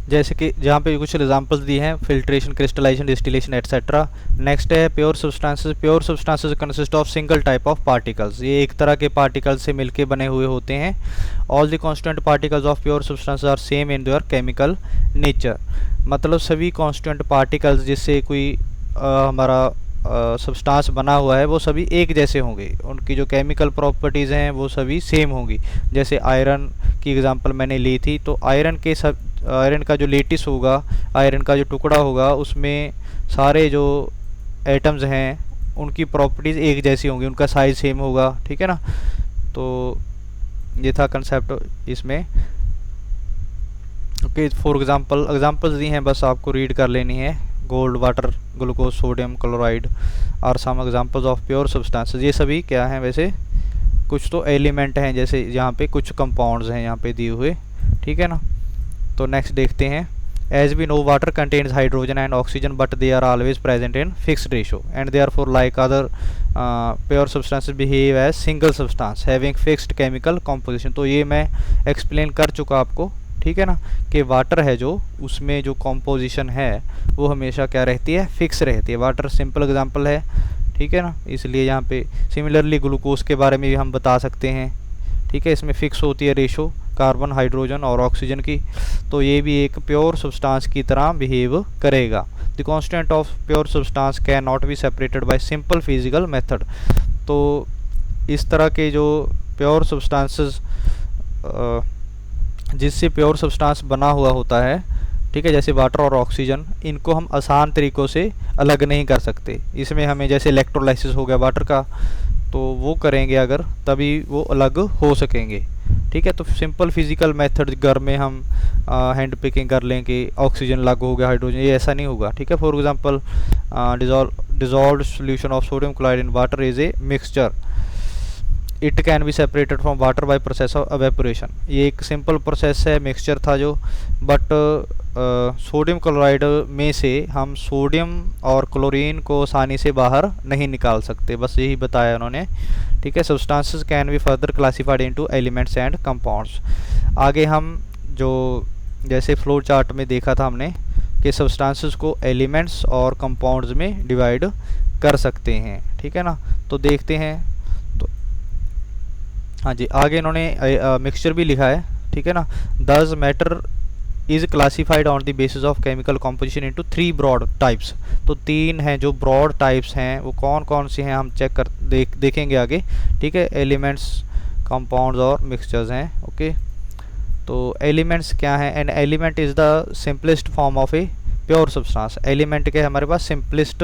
S1: जैसे कि जहाँ पे कुछ एग्जांपल्स दिए हैं, filtration, crystallization, distillation etcetera. Next है pure substances. Pure substances consist of single type of particles, ये एक तरह के पार्टिकल्स से मिलके बने हुए होते हैं। All the constant particles of pure substances are same in their chemical nature. मतलब सभी कॉन्स्टेंट पार्टिकल्स जिससे कोई हमारा सब्सटेंस बना हुआ है वो सभी एक जैसे होंगे, उनकी जो केमिकल प्रॉपर्टीज़ हैं वो सभी सेम होंगी। जैसे आयरन की एग्जांपल मैंने ली थी, तो आयरन का जो लेटिस होगा, आयरन का जो टुकड़ा होगा, उसमें सारे जो एटम्स हैं उनकी प्रॉपर्टीज़ एक जैसी होंगी, उनका साइज सेम होगा, ठीक है ना। तो ये था कंसेप्ट इसमें। ओके, फॉर एग्जांपल्स दी हैं, बस आपको रीड कर लेनी है। Gold, water, glucose, sodium chloride are some examples of pure substances. ये सभी क्या हैं, वैसे कुछ तो एलिमेंट हैं, जैसे यहाँ पे कुछ कंपाउंड्स हैं यहाँ पे दिए हुए, ठीक है ना। तो नेक्स्ट देखते हैं। As we know water contains hydrogen and oxygen but they are always present in fixed ratio and they are for like other pure substances behave as single substance having fixed chemical composition. तो ये मैं explain कर चुका आपको, ठीक है ना, कि वाटर है जो उसमें जो कॉम्पोजिशन है वो हमेशा क्या रहती है, फिक्स रहती है। वाटर सिंपल एग्जांपल है, ठीक है ना, इसलिए यहाँ पे सिमिलरली ग्लूकोज के बारे में भी हम बता सकते हैं, ठीक है। इसमें फिक्स होती है रेशो कार्बन, हाइड्रोजन और ऑक्सीजन की। तो ये भी एक प्योर सब्सटेंस की तरह बिहेव करेगा। The constant of pure substance can not be separated bye simple physical method. तो इस तरह के जो प्योर सब्सटेंसेस जिससे प्योर सब्सटेंस बना हुआ होता है, ठीक है, जैसे वाटर और ऑक्सीजन, इनको हम आसान तरीक़ों से अलग नहीं कर सकते। इसमें हमें जैसे इलेक्ट्रोलाइसिस हो गया वाटर का, तो वो करेंगे अगर, तभी वो अलग हो सकेंगे, ठीक है। तो सिंपल फिजिकल मेथड घर में हम हैंड पिकिंग कर लें कि ऑक्सीजन अलग हो गया, हाइड्रोजन, ये ऐसा नहीं होगा, ठीक है। For example dissolved solution of sodium chloride in water is a mixture. It can be separated from water by process of evaporation. ये एक सिंपल प्रोसेस है, मिक्सचर था जो, बट सोडियम क्लोराइड में से हम सोडियम और क्लोरीन को आसानी से बाहर नहीं निकाल सकते, बस यही बताया उन्होंने, ठीक है। Substances can be further classified into elements and compounds. आगे हम जो जैसे फ्लो चार्ट में देखा था हमने कि सब्सटेंसेस को एलिमेंट्स और कंपाउंड्स में डिवाइड कर सकते हैं, ठीक है ना। तो देखते हैं, तो हाँ जी, आगे इन्होंने मिक्सचर भी लिखा है, ठीक है ना। Thus matter is classified on the basis of chemical composition into 3 broad types. तो 3 हैं जो ब्रॉड टाइप्स हैं, वो कौन कौन से हैं हम चेक कर देखेंगे आगे, ठीक है। एलिमेंट्स, कंपाउंड्स और मिक्सचर्स हैं, ओके। तो एलिमेंट्स क्या हैं? An element is the simplest form of a pure substance. Element के हमारे पास सिंपलेस्ट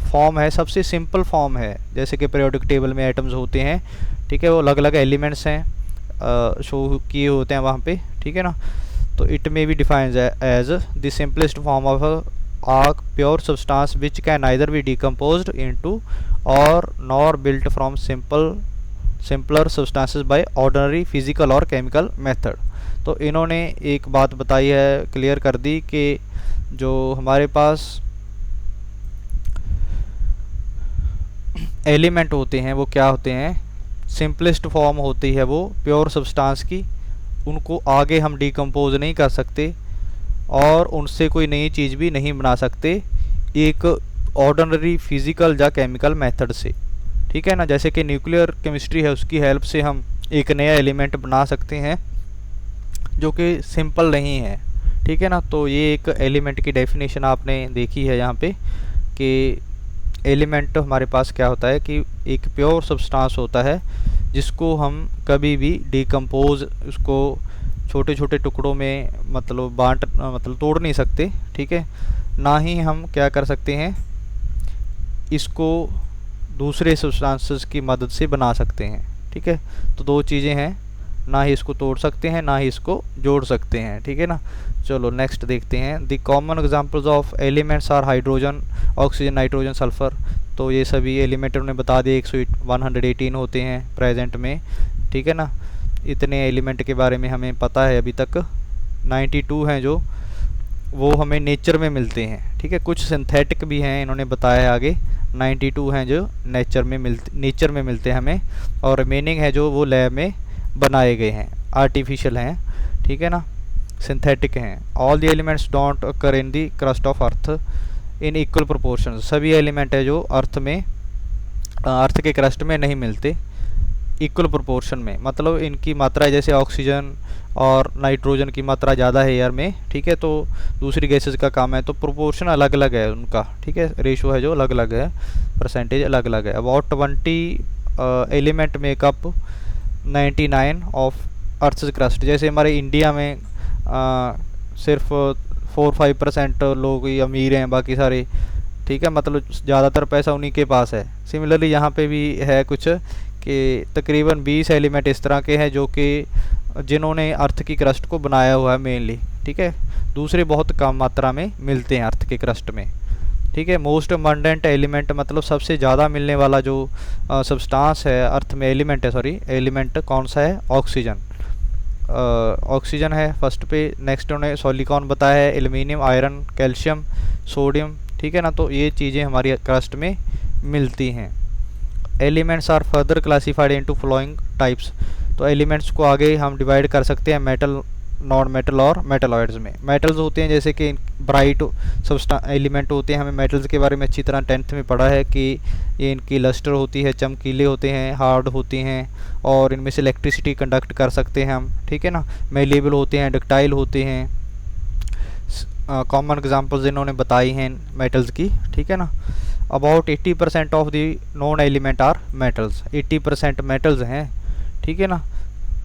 S1: फॉर्म है, सबसे सिंपल फॉर्म है, जैसे कि पीरियोडिक टेबल में एटम्स होते हैं, ठीक है, वो अलग अलग एलिमेंट्स हैं, शो किए होते हैं वहाँ पे, ठीक है ना। तो it may be defined as the simplest form of a pure substance which can neither be decomposed into or nor built from simpler substances by ordinary physical और chemical method। तो इन्होंने एक बात बताई है, क्लियर कर दी कि जो हमारे पास एलिमेंट होते हैं वो क्या होते हैं, सिंपलेस्ट फॉर्म होती है वो प्योर सब्सटेंस की, उनको आगे हम डिकम्पोज नहीं कर सकते और उनसे कोई नई चीज़ भी नहीं बना सकते एक ऑर्डिनरी फिज़िकल या केमिकल मेथड से, ठीक है ना। जैसे कि न्यूक्लियर केमिस्ट्री है, उसकी हेल्प से हम एक नया एलिमेंट बना सकते हैं जो कि सिंपल नहीं है, ठीक है ना। तो ये एक एलिमेंट की डेफिनेशन आपने देखी है यहाँ पे कि एलिमेंट हमारे पास क्या होता है कि एक प्योर सब्सटेंस होता है जिसको हम कभी भी डिकम्पोज, उसको छोटे छोटे टुकड़ों में मतलब तोड़ नहीं सकते, ठीक है। ना ही हम क्या कर सकते हैं, इसको दूसरे सब्सटेंसेस की मदद से बना सकते हैं, ठीक है। तो दो चीज़ें हैं, ना ही इसको तोड़ सकते हैं ना ही इसको जोड़ सकते हैं, ठीक है ना। चलो नेक्स्ट देखते हैं। The common examples of elements are hydrogen, oxygen, nitrogen, sulphur. तो ये सभी एलिमेंट उन्होंने बता दिए, 118 होते हैं प्रेजेंट में, ठीक है ना। इतने एलिमेंट के बारे में हमें पता है अभी तक। 92 हैं जो वो हमें नेचर में मिलते हैं, ठीक है। कुछ सिंथेटिक भी हैं, इन्होंने बताया है आगे। 92 हैं जो नेचर में मिलते हैं हमें, और रिमेनिंग है जो वो लैब में बनाए गए हैं, आर्टिफिशियल हैं, ठीक है ना, सिंथेटिक हैं। All the elements don't occur in the crust of earth in equal proportion. सभी एलिमेंट है जो अर्थ के क्रस्ट में नहीं मिलते इक्वल प्रोपोर्शन में, मतलब इनकी मात्रा जैसे ऑक्सीजन और नाइट्रोजन की मात्रा ज़्यादा है एयर में, ठीक है, तो दूसरी गैसेस का काम है, तो प्रोपोर्शन अलग अलग है उनका, ठीक है, रेशो है जो अलग अलग है, परसेंटेज अलग अलग है। About 20 element makeup 99 of earth crust. जैसे हमारे इंडिया में सिर्फ 4-5% लोग ही अमीर हैं, बाकी सारे, ठीक है, मतलब ज़्यादातर पैसा उन्हीं के पास है। सिमिलरली यहाँ पे भी है कुछ कि तकरीबन 20 एलिमेंट इस तरह के हैं जो कि जिन्होंने अर्थ की क्रस्ट को बनाया हुआ है मेनली, ठीक है। दूसरे बहुत कम मात्रा में मिलते हैं अर्थ के क्रस्ट में, ठीक है। मोस्ट अबंडेंट एलिमेंट, मतलब सबसे ज़्यादा मिलने वाला जो सब्सटेंस है अर्थ में, एलिमेंट कौन सा है? ऑक्सीजन। ऑक्सीजन है फर्स्ट पे। नेक्स्ट उन्होंने सिलिकॉन बताया है, एल्युमिनियम, आयरन, कैल्शियम, सोडियम, ठीक है ना। तो ये चीज़ें हमारी क्रस्ट में मिलती हैं। Elements are further classified into following types. तो एलिमेंट्स को आगे हम डिवाइड कर सकते हैं मेटल, नॉन मेटल और मेटलॉइड्स में। मेटल्स होते हैं जैसे कि ब्राइट एलिमेंट होते हैं, हमें मेटल्स के बारे में अच्छी तरह 10th में पढ़ा है कि ये इनकी लस्टर होती है, चमकीले होते हैं, हार्ड होते हैं, और इनमें से इलेक्ट्रिसिटी कंडक्ट कर सकते हैं हम, ठीक है ना। मेलेबल होते हैं, डक्टाइल होते हैं। कॉमन एग्जांपल्स इन्होंने बताई हैं मेटल्स की, ठीक है ना। About 80% of the non element are metals. 80% metals हैं, ठीक है ना।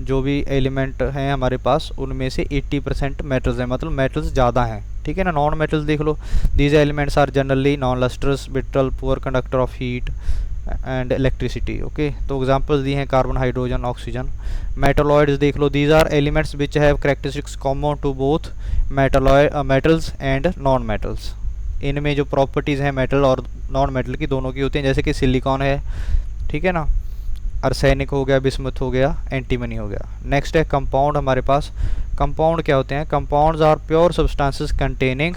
S1: जो भी एलिमेंट हैं हमारे पास उनमें से 80% मेटल्स हैं, मतलब मेटल्स ज़्यादा हैं, ठीक है ना। नॉन मेटल्स देख लो, these elements are generally non lusters, brittle, poor conductor of heat and electricity, okay. तो एग्जांपल्स दिए हैं कार्बन, हाइड्रोजन, ऑक्सीजन। मेटलॉइड्स देख लो, these are elements which have characteristics common to both metals and non metals. इनमें जो properties हैं metal और non metal की दोनों की होती हैं, जैसे कि सिलिकॉन है, ठीक है ना, आर्सेनिक हो गया, बिस्मुथ हो गया, एंटीमनी हो गया। नेक्स्ट है कंपाउंड हमारे पास। कंपाउंड क्या होते हैं? Compounds are pure substances containing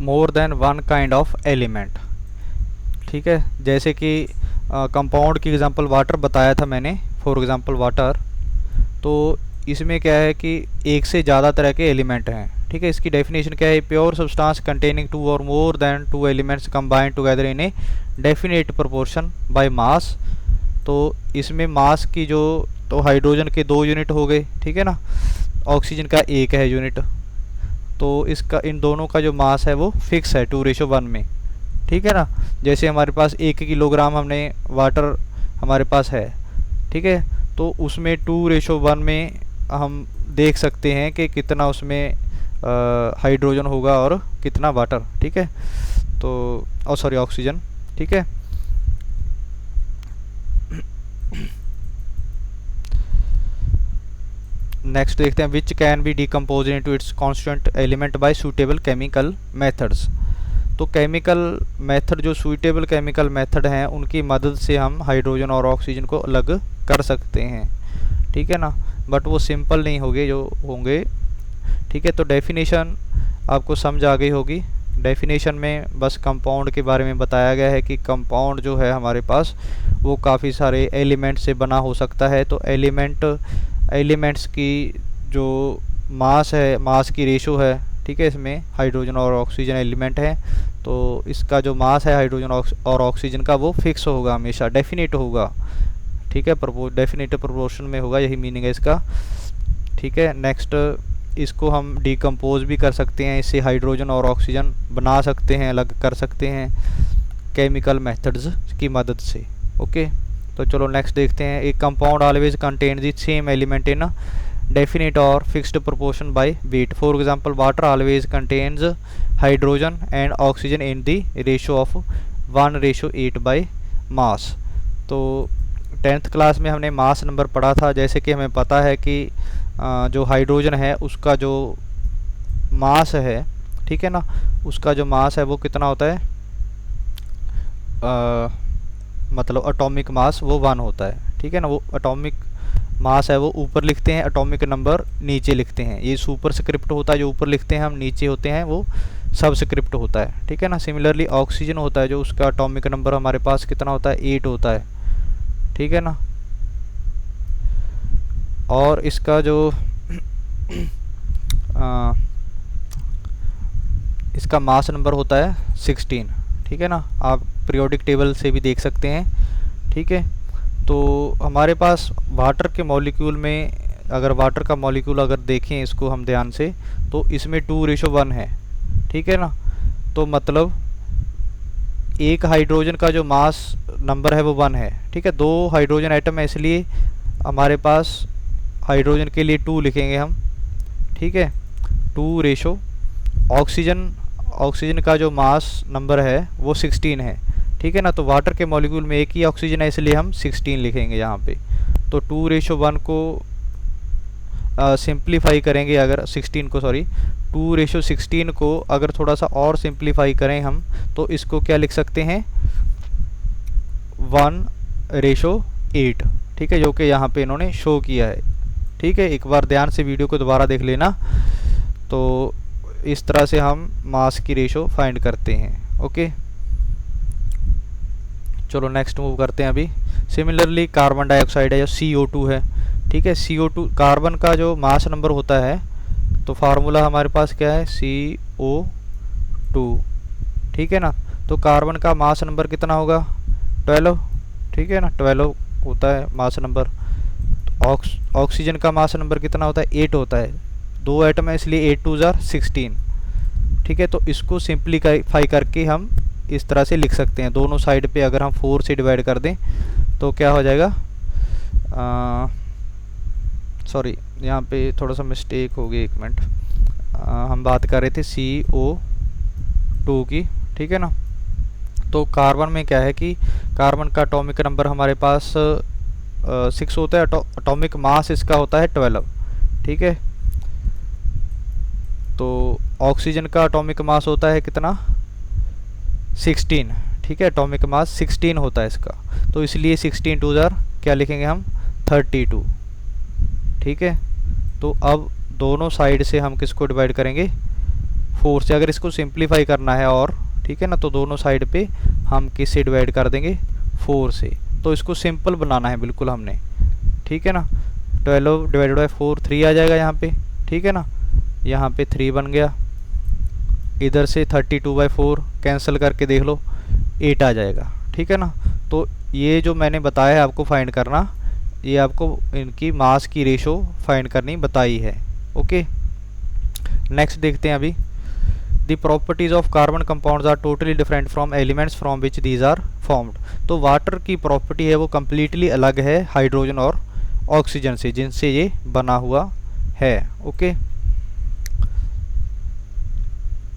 S1: more than one kind of element. ठीक है, जैसे कि कंपाउंड की एग्जांपल वाटर बताया था मैंने, फॉर एग्जांपल वाटर। तो इसमें क्या है कि एक से ज़्यादा तरह के एलिमेंट हैं। ठीक है, इसकी डेफिनेशन क्या है? प्योर सब्सटेंस कंटेनिंग टू और more than two elements combined together in a definite proportion by mass. तो इसमें मास की जो, तो हाइड्रोजन के 2 यूनिट हो गए, ठीक है ना, ऑक्सीजन का 1 है यूनिट। तो इसका, इन दोनों का जो मास है वो फिक्स है 2:1 में। ठीक है ना, जैसे हमारे पास 1 किलोग्राम हमने वाटर हमारे पास है, ठीक है, तो उसमें 2:1 में हम देख सकते हैं कि कितना उसमें हाइड्रोजन होगा और कितना वाटर। ठीक है, तो सॉरी ऑक्सीजन। ठीक है, नेक्स्ट देखते हैं which can be decompose into its constituent element by suitable chemical methods. तो केमिकल मेथड, जो सूटेबल केमिकल मेथड हैं, उनकी मदद से हम हाइड्रोजन और ऑक्सीजन को अलग कर सकते हैं। ठीक है ना, बट वो सिंपल नहीं होंगे जो होंगे। ठीक है, तो डेफिनेशन आपको समझ आ गई होगी। डेफिनेशन में बस कंपाउंड के बारे में बताया गया है कि कंपाउंड जो है हमारे पास वो काफ़ी सारे एलिमेंट से बना हो सकता है। तो एलिमेंट्स की जो मास है, मास की रेशो है, ठीक है, इसमें हाइड्रोजन और ऑक्सीजन एलिमेंट है, तो इसका जो मास है हाइड्रोजन और ऑक्सीजन का वो फिक्स होगा, हमेशा डेफिनेट होगा। ठीक है, डेफिनेट प्रोपोर्शन में होगा, यही मीनिंग है इसका। ठीक है, नेक्स्ट इसको हम डिकम्पोज भी कर सकते हैं, इससे हाइड्रोजन और ऑक्सीजन बना सकते हैं, अलग कर सकते हैं केमिकल मेथड्स की मदद से। ओके, तो चलो नेक्स्ट देखते हैं। एक compound always contain the same element in definite or fixed proportion by weight. For example, water always contains hydrogen and oxygen in the ratio of 1:8 by mass. तो 10th class में हमने mass number पढ़ा था। जैसे कि हमें पता है कि जो हाइड्रोजन है उसका जो मास है, ठीक है ना, उसका जो मास है वो कितना होता है, मतलब एटॉमिक मास वो 1 होता है। ठीक है ना, वो एटॉमिक मास है वो ऊपर लिखते हैं, एटॉमिक नंबर नीचे लिखते हैं। ये सुपर स्क्रिप्ट होता है जो ऊपर लिखते हैं हम, नीचे होते हैं वो सब स्क्रिप्ट होता है। ठीक है ना, सिमिलरली ऑक्सीजन होता है जो उसका एटॉमिक नंबर हमारे पास कितना होता है, 8 होता है। ठीक है ना, और इसका जो इसका मास नंबर होता है 16। ठीक है ना, आप पीरियोडिक टेबल से भी देख सकते हैं। ठीक है, तो हमारे पास वाटर के मॉलिक्यूल में, अगर वाटर का मॉलिक्यूल अगर देखें इसको हम ध्यान से, तो इसमें 2:1 है। ठीक है ना, तो मतलब एक हाइड्रोजन का जो मास नंबर है वो 1 है। ठीक है, 2 हाइड्रोजन एटम है, इसलिए हमारे पास हाइड्रोजन के लिए 2 लिखेंगे हम। ठीक है, 2 ऑक्सीजन का जो मास नंबर है वो 16 है। ठीक है ना, तो वाटर के मॉलिक्यूल में एक ही ऑक्सीजन है, इसलिए हम 16 लिखेंगे यहाँ पे। तो 2:1 को सिंप्लीफाई करेंगे, अगर 16 को, सॉरी 2:16 को अगर थोड़ा सा और सिंप्लीफाई करें हम, तो इसको क्या लिख सकते हैं, 1:8। ठीक है, जो कि यहाँ पे इन्होंने शो किया है। ठीक है, एक बार ध्यान से वीडियो को दोबारा देख लेना। तो इस तरह से हम मास की रेशो फाइंड करते हैं। ओके, चलो नेक्स्ट मूव करते हैं अभी। सिमिलरली कार्बन डाइऑक्साइड है जो CO2 है। ठीक है, CO2 कार्बन का जो मास नंबर होता है, तो फार्मूला हमारे पास क्या है, CO2। ठीक है ना, तो कार्बन का मास नंबर कितना होगा, 12। ठीक है ना, 12 होता है मास नंबर। ऑक्सीजन का मास नंबर कितना होता है, 8 होता है। 2 एटम है, इसलिए 8 2 जार 16। ठीक है, तो इसको सिंप्लीफाई करके हम इस तरह से लिख सकते हैं। दोनों साइड पे अगर हम 4 से डिवाइड कर दें तो क्या हो जाएगा, सॉरी यहाँ पे थोड़ा सा मिस्टेक हो गई, 1 मिनट। हम बात कर रहे थे CO2 की। ठीक है ना, तो कार्बन में क्या है कि कार्बन का एटॉमिक नंबर हमारे पास 6 होता है, एटॉमिक मास इसका होता है 12। ठीक है, तो ऑक्सीजन का एटॉमिक मास होता है कितना, 16। ठीक है, एटॉमिक मास 16 होता है इसका, तो इसलिए 16 टू ज़र क्या लिखेंगे हम 32, ठीक है। तो अब दोनों साइड से हम किसको डिवाइड करेंगे 4 से, अगर इसको सिंप्लीफाई करना है और, ठीक है ना, तो दोनों साइड पे हम किससे डिवाइड कर देंगे 4 से, तो इसको सिंपल बनाना है बिल्कुल हमने, ठीक है ना। 12 डिवाइडेड बाई 4 3 आ जाएगा यहाँ पे, ठीक है ना, यहाँ पे 3 बन गया, इधर से 32/4 कैंसिल करके देख लो 8 आ जाएगा, ठीक है ना। तो ये जो मैंने बताया है आपको फाइंड करना, ये आपको इनकी मास की रेशो फाइंड करनी बताई है, ओके। नेक्स्ट देखते हैं अभी, the properties of carbon compounds are totally different from elements from which these are formed. तो वाटर की प्रॉपर्टी है वो कम्प्लीटली अलग है हाइड्रोजन और ऑक्सीजन से, जिनसे ये बना हुआ है, ओके,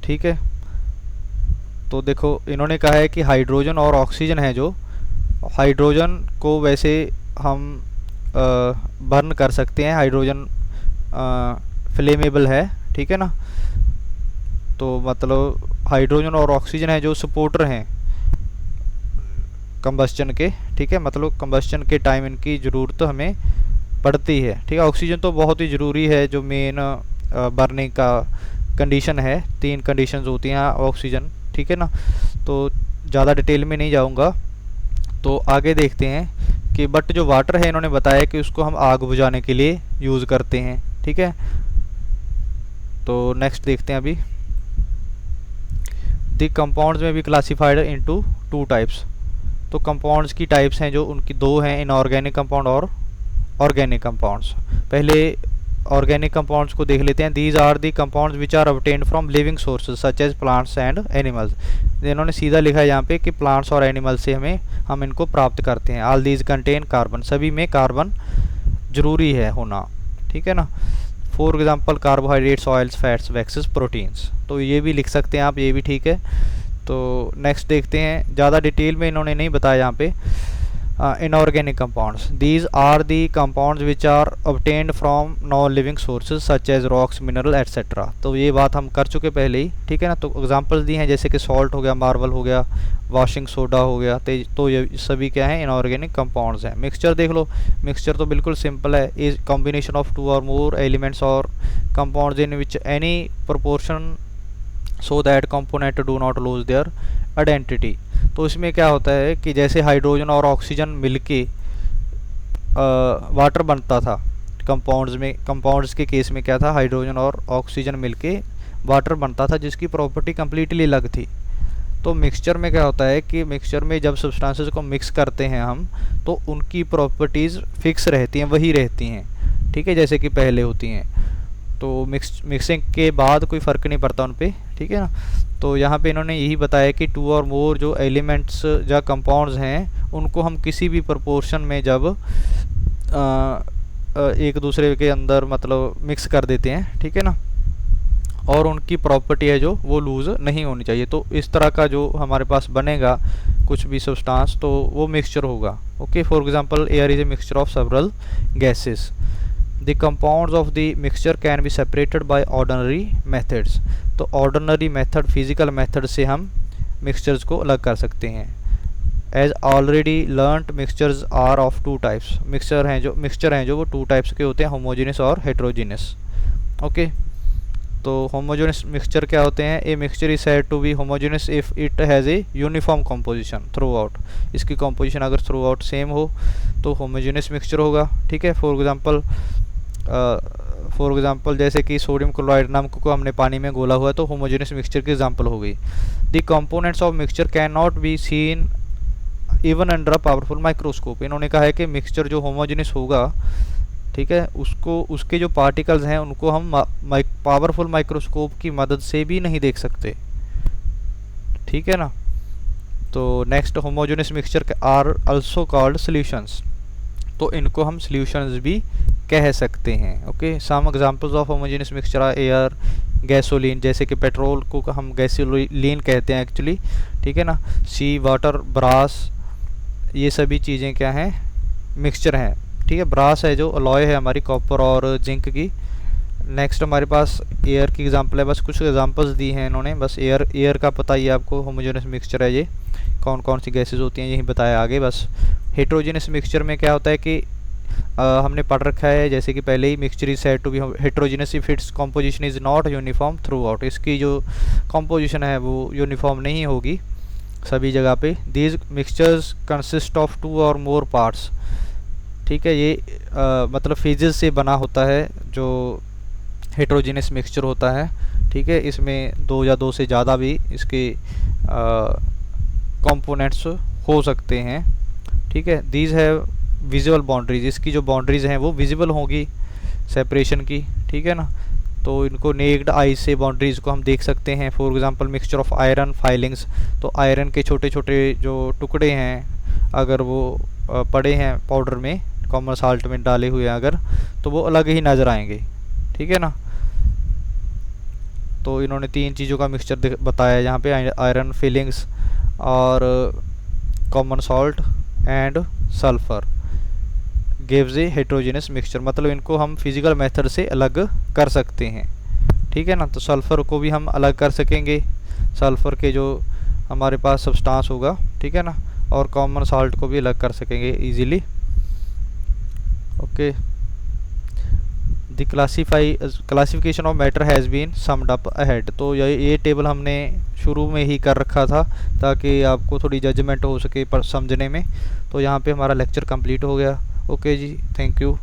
S1: ठीक है। तो देखो इन्होंने कहा है कि हाइड्रोजन और ऑक्सीजन है, जो हाइड्रोजन को वैसे हम बर्न कर सकते हैं, हाइड्रोजन फ्लेमेबल है, ठीक है ना। तो मतलब हाइड्रोजन और ऑक्सीजन है जो सपोर्टर हैं कंबस्चन के, ठीक है, मतलब कंबस्चन के टाइम इनकी ज़रूरत हमें पड़ती है, ठीक है। ऑक्सीजन तो बहुत ही ज़रूरी है, जो मेन बर्निंग का कंडीशन है, 3 कंडीशंस होती हैं ऑक्सीजन, ठीक है ना। तो ज़्यादा डिटेल में नहीं जाऊंगा, तो आगे देखते हैं कि बट जो वाटर है इन्होंने बताया कि उसको हम आग बुझाने के लिए यूज़ करते हैं, ठीक है। तो नेक्स्ट देखते हैं अभी, दी कंपाउंड्स में भी क्लासीफाइड इनटू 2 टाइप्स। तो कंपाउंड्स की टाइप्स हैं जो उनकी 2 हैं, इनऑर्गेनिक कंपाउंड और ऑर्गेनिक कंपाउंड्स। पहले ऑर्गेनिक कंपाउंड्स को देख लेते हैं। These are the compounds which are obtained from living sources such as plants and animals. इन्होंने सीधा लिखा है यहाँ पे कि प्लांट्स और एनिमल्स से हम इनको प्राप्त करते हैं। ऑल दीज कंटेन कार्बन, सभी में कार्बन जरूरी है होना, ठीक है ना। For example carbohydrates, oils, fats, waxes, proteins, तो ये भी लिख सकते हैं आप, ये भी ठीक है। तो नेक्स्ट देखते हैं, ज़्यादा डिटेल में इन्होंने नहीं बताया यहाँ पे। Inorganic compounds, these are the compounds which are obtained from non living sources such as rocks, mineral etcetera. तो ये बात हम कर चुके पहले ही, ठीक है ना। तो एग्जांपल्स दी हैं जैसे कि सॉल्ट हो गया, मार्बल हो गया, वॉशिंग सोडा हो गया, तो ये सभी क्या हैं, इनऑर्गेनिक कंपाउंड्स हैं। मिक्सचर देख लो, मिक्सचर तो बिल्कुल सिंपल है, इज कॉम्बिनेशन ऑफ 2 और मोर एलिमेंट्स और compounds in which any proportion so that component do not lose their identity. तो इसमें क्या होता है कि जैसे हाइड्रोजन और ऑक्सीजन मिलके वाटर बनता था कंपाउंड्स में, कंपाउंड्स के केस में क्या था, हाइड्रोजन और ऑक्सीजन मिलके वाटर बनता था जिसकी प्रॉपर्टी कम्प्लीटली अलग थी। तो मिक्सचर में क्या होता है कि मिक्सचर में जब सब्सटेंसेस को मिक्स करते हैं हम, तो उनकी प्रॉपर्टीज़ फिक्स रहती हैं, वही रहती हैं, ठीक है, जैसे कि पहले होती हैं। तो मिक्सिंग के बाद कोई फ़र्क नहीं पड़ता उन पर, ठीक है ना। तो यहाँ पे इन्होंने यही बताया कि 2 और मोर जो एलिमेंट्स या कंपाउंड्स हैं उनको हम किसी भी प्रोपोर्शन में जब एक दूसरे के अंदर मतलब मिक्स कर देते हैं, ठीक है ना, और उनकी प्रॉपर्टी है जो वो लूज़ नहीं होनी चाहिए। तो इस तरह का जो हमारे पास बनेगा कुछ भी सब्सटेंस, तो वो मिक्सचर होगा, okay. For example air is a mixture of several gases. The compounds of the mixture can be separated by ordinary methods। तो ordinary method, physical method से हम mixtures को अलग कर सकते हैं। As already learnt, mixtures are of 2 types। mixture हैं जो वो 2 types के होते हैं, homogeneous और heterogeneous, okay। तो homogeneous mixture क्या होते हैं, a mixture is said to be homogeneous if it has a uniform composition throughout। इसकी composition अगर throughout same हो तो homogeneous mixture होगा, ठीक है। फॉर एग्जांपल जैसे कि सोडियम क्लोराइड नमक को हमने पानी में घोला हुआ है, तो होमोजेनियस मिक्सचर की एग्जांपल हो गई। The components of mixture can not be seen even under a powerful microscope. इन्होंने कहा है कि मिक्सचर जो होमोजेनियस होगा, ठीक है, उसको उसके जो पार्टिकल्स हैं उनको हम पावरफुल माइक्रोस्कोप की मदद से भी नहीं देख सकते, ठीक है ना। तो next, homogeneous mixture are also called solutions. तो इनको हम सॉल्यूशंस भी कह सकते हैं, okay. Some examples of homogeneous mixture are air, gasoline, जैसे कि पेट्रोल को हम गैसोलीन कहते हैं एक्चुअली, ठीक है ना। सी, वाटर, ब्रास, ये सभी चीज़ें क्या हैं, मिक्सचर हैं, ठीक है। ब्रास है जो अलॉय है हमारी कॉपर और जिंक की, नेक्स्ट हमारे पास एयर की एग्जांपल है, बस कुछ एग्जांपल्स दी हैं इन्होंने, बस एयर का पता ही है आपको, होमोजेनस मिक्सचर है ये, कौन कौन सी गैसेस होती हैं यही बताया आगे। बस हेट्रोजेनस मिक्सचर में क्या होता है कि हमने पढ़ रखा है जैसे कि पहले ही, mixture is said to be heterogeneous if its composition is not uniform throughout, इसकी जो कॉम्पोजिशन है वो यूनिफॉर्म नहीं होगी सभी जगह पे। दीज मिक्सचर्स कंसिस्ट ऑफ 2 और मोर पार्ट्स, ठीक है, ये मतलब फेजेस से बना होता है जो हेट्रोजेनस मिक्सचर होता है, ठीक है। इसमें 2 या 2 से ज़्यादा भी इसके कंपोनेंट्स हो सकते हैं, ठीक है। दीज है विजिबल बाउंड्रीज, इसकी जो बाउंड्रीज हैं वो विजिबल होगी सेपरेशन की, ठीक है ना। तो इनको नेक्ड आई से बाउंड्रीज को हम देख सकते हैं। For example mixture of iron filings, तो आयरन के छोटे छोटे जो टुकड़े हैं अगर वो पड़े हैं पाउडर में, कॉमन साल्ट में डाले हुए हैं अगर, तो वो अलग ही नज़र आएंगे, ठीक है ना। तो इन्होंने 3 चीज़ों का मिक्सचर बताया यहाँ पे, आयरन फिलिंग्स और common salt and sulphur gives A heterogeneous mixture, मतलब इनको हम फिजिकल मेथड से अलग कर सकते हैं, ठीक है ना। तो सल्फ़र को भी हम अलग कर सकेंगे, सल्फ़र के जो हमारे पास सब्सटेंस होगा, ठीक है ना, और कॉमन सॉल्ट को भी अलग कर सकेंगे easily. Okay, the classification of matter has been summed up ahead, तो ये टेबल हमने शुरू में ही कर रखा था ताकि आपको थोड़ी जजमेंट हो सके पर समझने में। तो यहाँ पे हमारा लेक्चर कंप्लीट हो गया। ओके जी, थैंक यू।